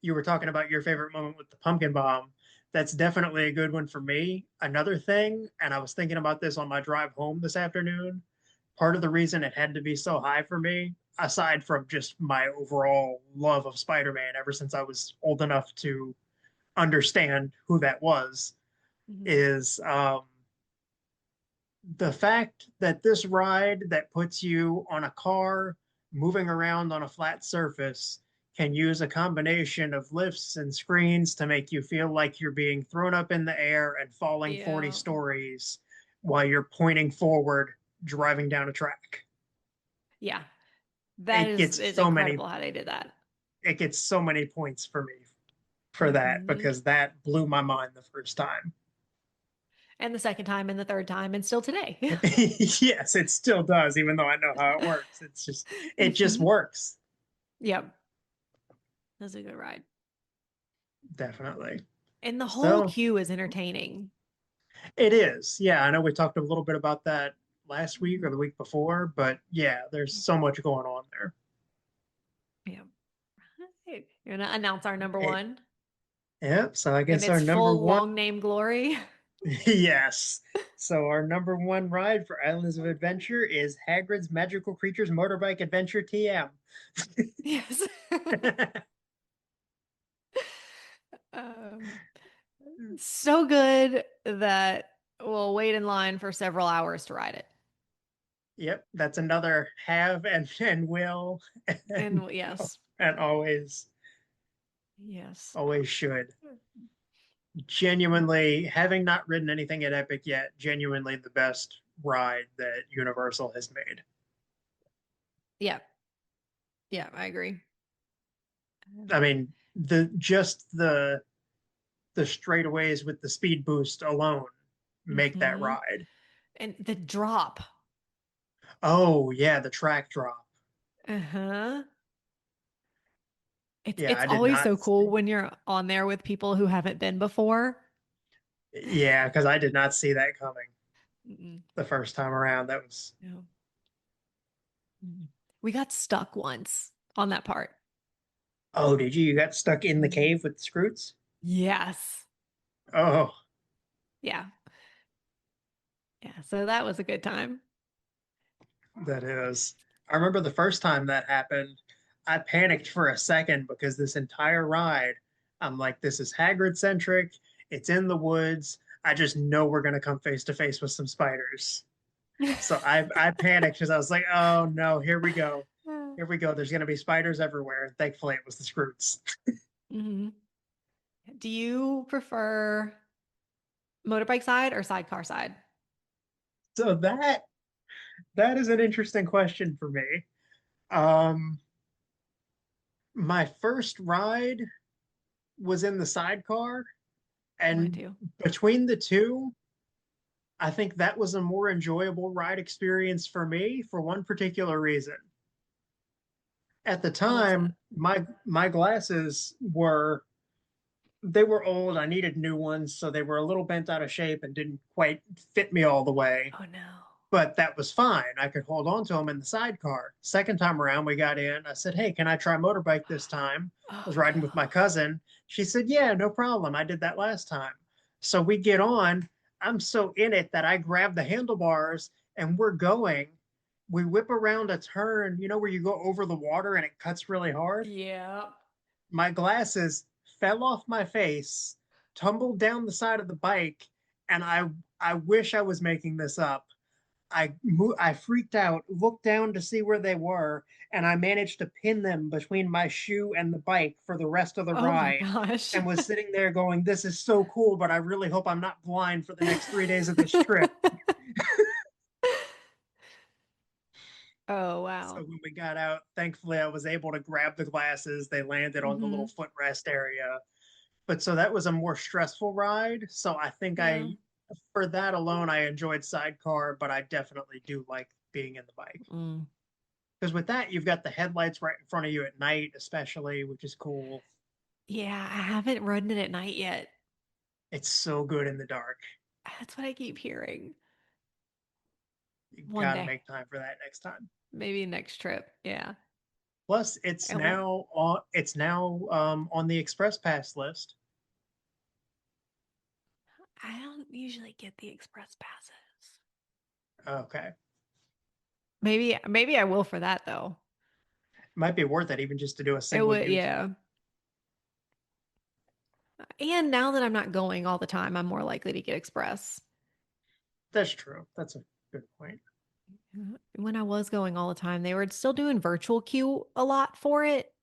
You were talking about your favorite moment with the pumpkin bomb. That's definitely a good one for me. Another thing, and I was thinking about this on my drive home this afternoon. Part of the reason it had to be so high for me, aside from just my overall love of Spider-Man ever since I was old enough to understand who that was, Mhm. is the fact that this ride that puts you on a car moving around on a flat surface can use a combination of lifts and screens to make you feel like you're being thrown up in the air and falling 40 Yeah. stories while you're pointing forward driving down a track. Yeah. That It gets is so many incredible how they did that. it gets so many points for me for that Hmm. because that blew my mind the first time. And the second time and the third time and still today. Yes, it still does, even though I know how it works. It just Hmm. works. Yep. That's a good ride. Definitely. And the whole So queue is entertaining. it is. Yeah, I know we talked a little bit about that last week or Mhm. the week before, but yeah, there's so much going on there. Yeah. Right. You're gonna announce our number It, one yep. So I in guess our its number full one, long name glory. yes. So our number one ride for Islands of Adventure is Hagrid's Magical Creatures Motorbike Adventure TM. Yes. Um, so good that we'll wait in line for several hours to ride it. Yep, that's another have and will and And yes, and yes. always should. Genuinely, having not ridden anything at Epic yet, genuinely the best ride that Universal has made. Yeah, yeah, I agree. I mean, the straightaways with the speed boost alone make that Hmm. ride. And the drop. Oh yeah, the track drop. Uh-huh. Yeah, It's I did always not so cool see. when you're on there with people who haven't been before. Yeah, because I did not see that coming Mm-mm. the first time around. That was. No. Mm. We got stuck once on that part. Oh, did you? You got stuck in the Mhm. cave with the Scroots? Yes. Oh, Yeah. Yeah. So that was a good time. that is. I remember the first time that happened, I panicked for a second because this entire ride, I'm like, this is Hagrid centric. It's in the woods. I just know we're gonna come face to face with some spiders. So I panicked because I was like, oh no, here we go. Here we go. There's gonna be spiders everywhere. And thankfully it was the Scroots. Hmm. Do you prefer motorbike side or sidecar side? So that is an interesting question for me. Um, my first ride was in the sidecar, Mine and too. between the two, I think that was a more enjoyable ride experience for me for one particular reason. At the What's that? time, my glasses were they were old. I needed new ones, so they were a little bent out of shape and didn't quite fit me all the way. Oh no. But that was fine. I could hold on to them in the sidecar. Second time around, we got in. I said, "Hey, can I try motorbike this time?" I Oh was riding with my no. cousin. She said, "Yeah, no problem. I did that last time." So we get on. I'm so in it that I grab the handlebars and we're going. We whip around a turn, you know, where you go over the water and it cuts really hard. Yeah. My glasses fell off my face, tumbled down the side of the bike, and I wish I was making this up. I freaked out, looked down to see where they were, and I managed to pin them between my shoe and the bike for the rest of the Oh my ride. gosh. And was sitting there going, "This is so cool, but I really hope I'm not blind for the next 3 days of this trip." Oh So wow. when we got out, thankfully I was able to grab the glasses. They landed on the little Hmm. footrest area. But so that was a more stressful ride. So I think Yeah. for that alone, I enjoyed Sidecar, but I definitely do like being in the bike. Mm. Because with that, you've got the headlights right in front of you at night, especially, which is cool. Yeah, I haven't ridden it at night yet. It's so good in the dark. That's what I keep hearing. You One got to day, make time for that next time. maybe next trip. Yeah. Plus, it's And what? now on the Express Pass list. I don't usually get the express passes. Okay, Maybe I will for that though. might be worth it even just to do a It single would, use. yeah. And now that I'm not going all the time, I'm more likely to get express. That's true. That's a good point. When I was going all the time, they were still doing virtual queue a lot for it.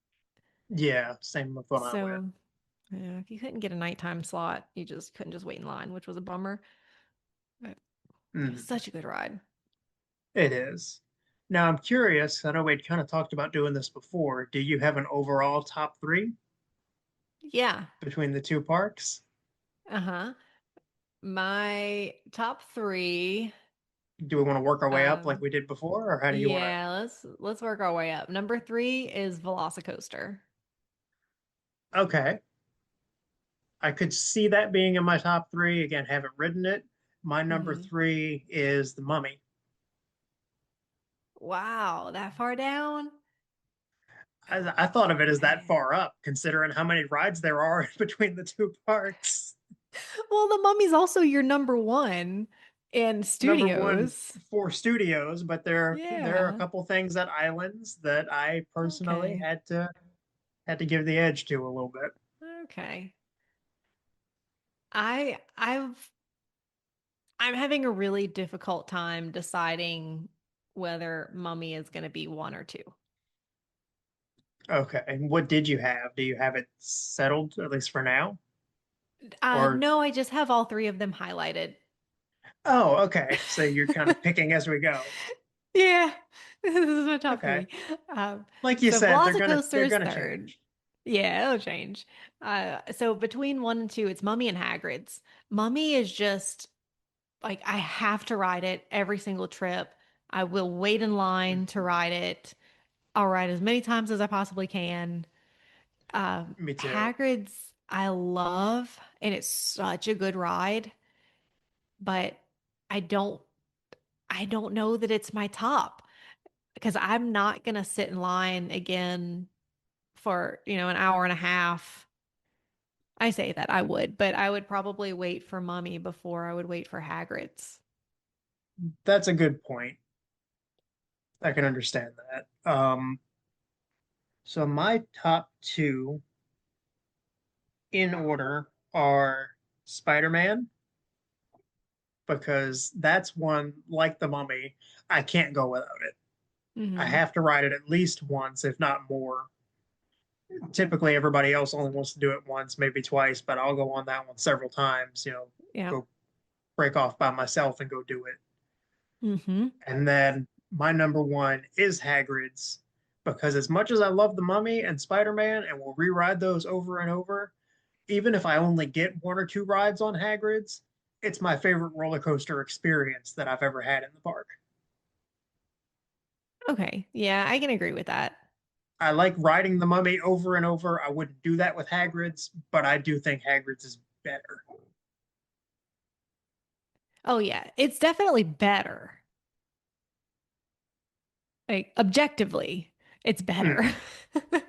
Yeah, same with when I went. So, yeah, if you couldn't get a nighttime slot, you just couldn't just wait in line, which was a bummer. But it was Mm, such a good ride. it is. Now I'm curious. I know we'd kind of talked about doing this before. Do you have an overall top three Yeah. between the two parks? Uh-huh. My top three. Do we want to work our way up like Um, we did before, or how do you want to? yeah, let's work our way up. Number three is Velocicoaster. Okay, I could see that being in my top three. Again, haven't ridden it. My number Hmm. three is the Mummy. Wow, that far down? I thought of it as that Okay. far up, considering how many rides there are between the two parks. Well, the Mummy's also your number one in Number one studios. for studios, but there are a Yeah. couple things at Islands that I personally Okay. had to give the edge to a little bit. Okay. I've I'm having a really difficult time deciding whether Mummy is going to be one or two. Okay, and what did you have? Do you have it settled at least for now? Or No, I just have all three of them highlighted. oh, okay, so you're kind of picking as we go. Yeah, this is my top Okay, three. Um, like you so said, Velocicoaster they're is gonna third. change. Yeah, it'll change. So between one and two, it's Mummy and Hagrid's. Mummy is just like I have to ride it every single trip. I will wait in line to Mhm. ride it. I'll ride as many times as I possibly can. Me too. Hagrid's I love, and it's such a good ride, but I don't I don't know that it's my top because I'm not gonna sit in line again for, an hour and a half. I say that I would, but I would probably wait for Mummy before I would wait for Hagrid's. That's a good point. I can understand that. So my top two in order are Spider-Man because that's one like the Mummy. I can't go without it. I Hmm. have to ride it at least once, if not more. Typically, everybody else only wants to do it once, maybe twice, but I'll go on that one several times. Yeah. Go break off by myself and go do it. Hmm. And then my number one is Hagrid's because as much as I love the Mummy and Spider-Man and will reride those over and over, even if I only get one or two rides on Hagrid's, it's my favorite roller coaster experience that I've ever had in the park. Okay. Yeah, I can agree with that. I like riding the Mummy over and over. I wouldn't do that with Hagrid's, but I do think Hagrid's is better. Oh yeah, it's definitely better. Like objectively, it's better. Mm.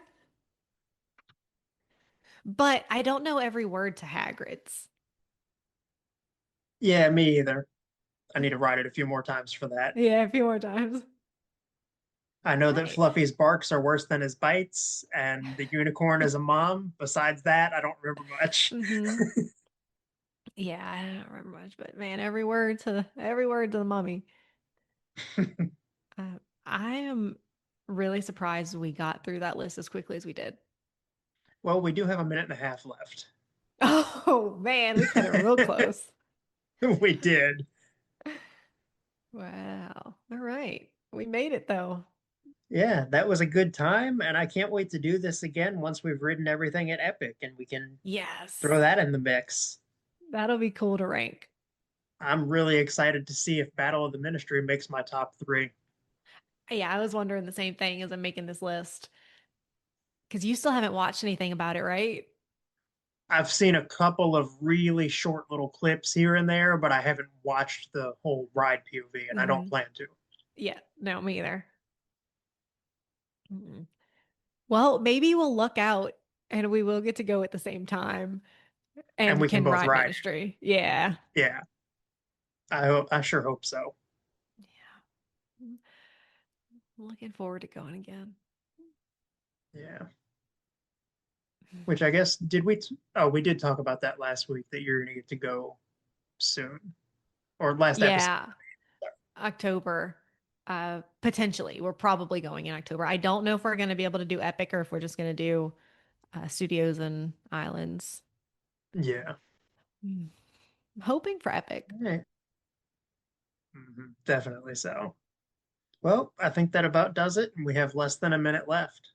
But I don't know every word to Hagrid's. Yeah, me either. I need to ride it a few more times for that. Yeah, a few more times. I know that Right. Fluffy's barks are worse than his bites, and the unicorn is a mom. Besides that, I don't remember much. Hmm. Yeah, I don't remember much, but man, every word to the mummy. I am really surprised we got through that list as quickly as we did. Well, we do have a minute and a half left. Oh man, we cut it real close. We did. Wow. All right. We made it though. Yeah, that was a good time, and I can't wait to do this again once we've ridden everything at Epic and we can Yes. throw that in the mix. That'll be cool to rank. I'm really excited to see if Battle of the Ministry makes my top three. Yeah, I was wondering the same thing as I'm making this list because you still haven't watched anything about it, right? I've seen a couple of really short little clips here and there, but I haven't watched the whole ride POV, and I don't Hmm. plan to. Yeah, no, me either. Mm. Well, maybe we'll look out and we will get to go at the same time And and we can can both ride ride Ministry. Yeah. it. Yeah, I hope. I sure hope so. Yeah. Mm. Looking forward to going again. Yeah. Which I guess did we? Oh, we did talk about that last week that you're gonna get to go soon, or last episode. Yeah, October. Potentially. We're probably going in October. I don't know if we're going to be able to do Epic or if we're just going to do studios and islands. Yeah. Hmm. I'm hoping for Epic. Yeah. Definitely so. Well, I think that about does it, and we have less than a minute left.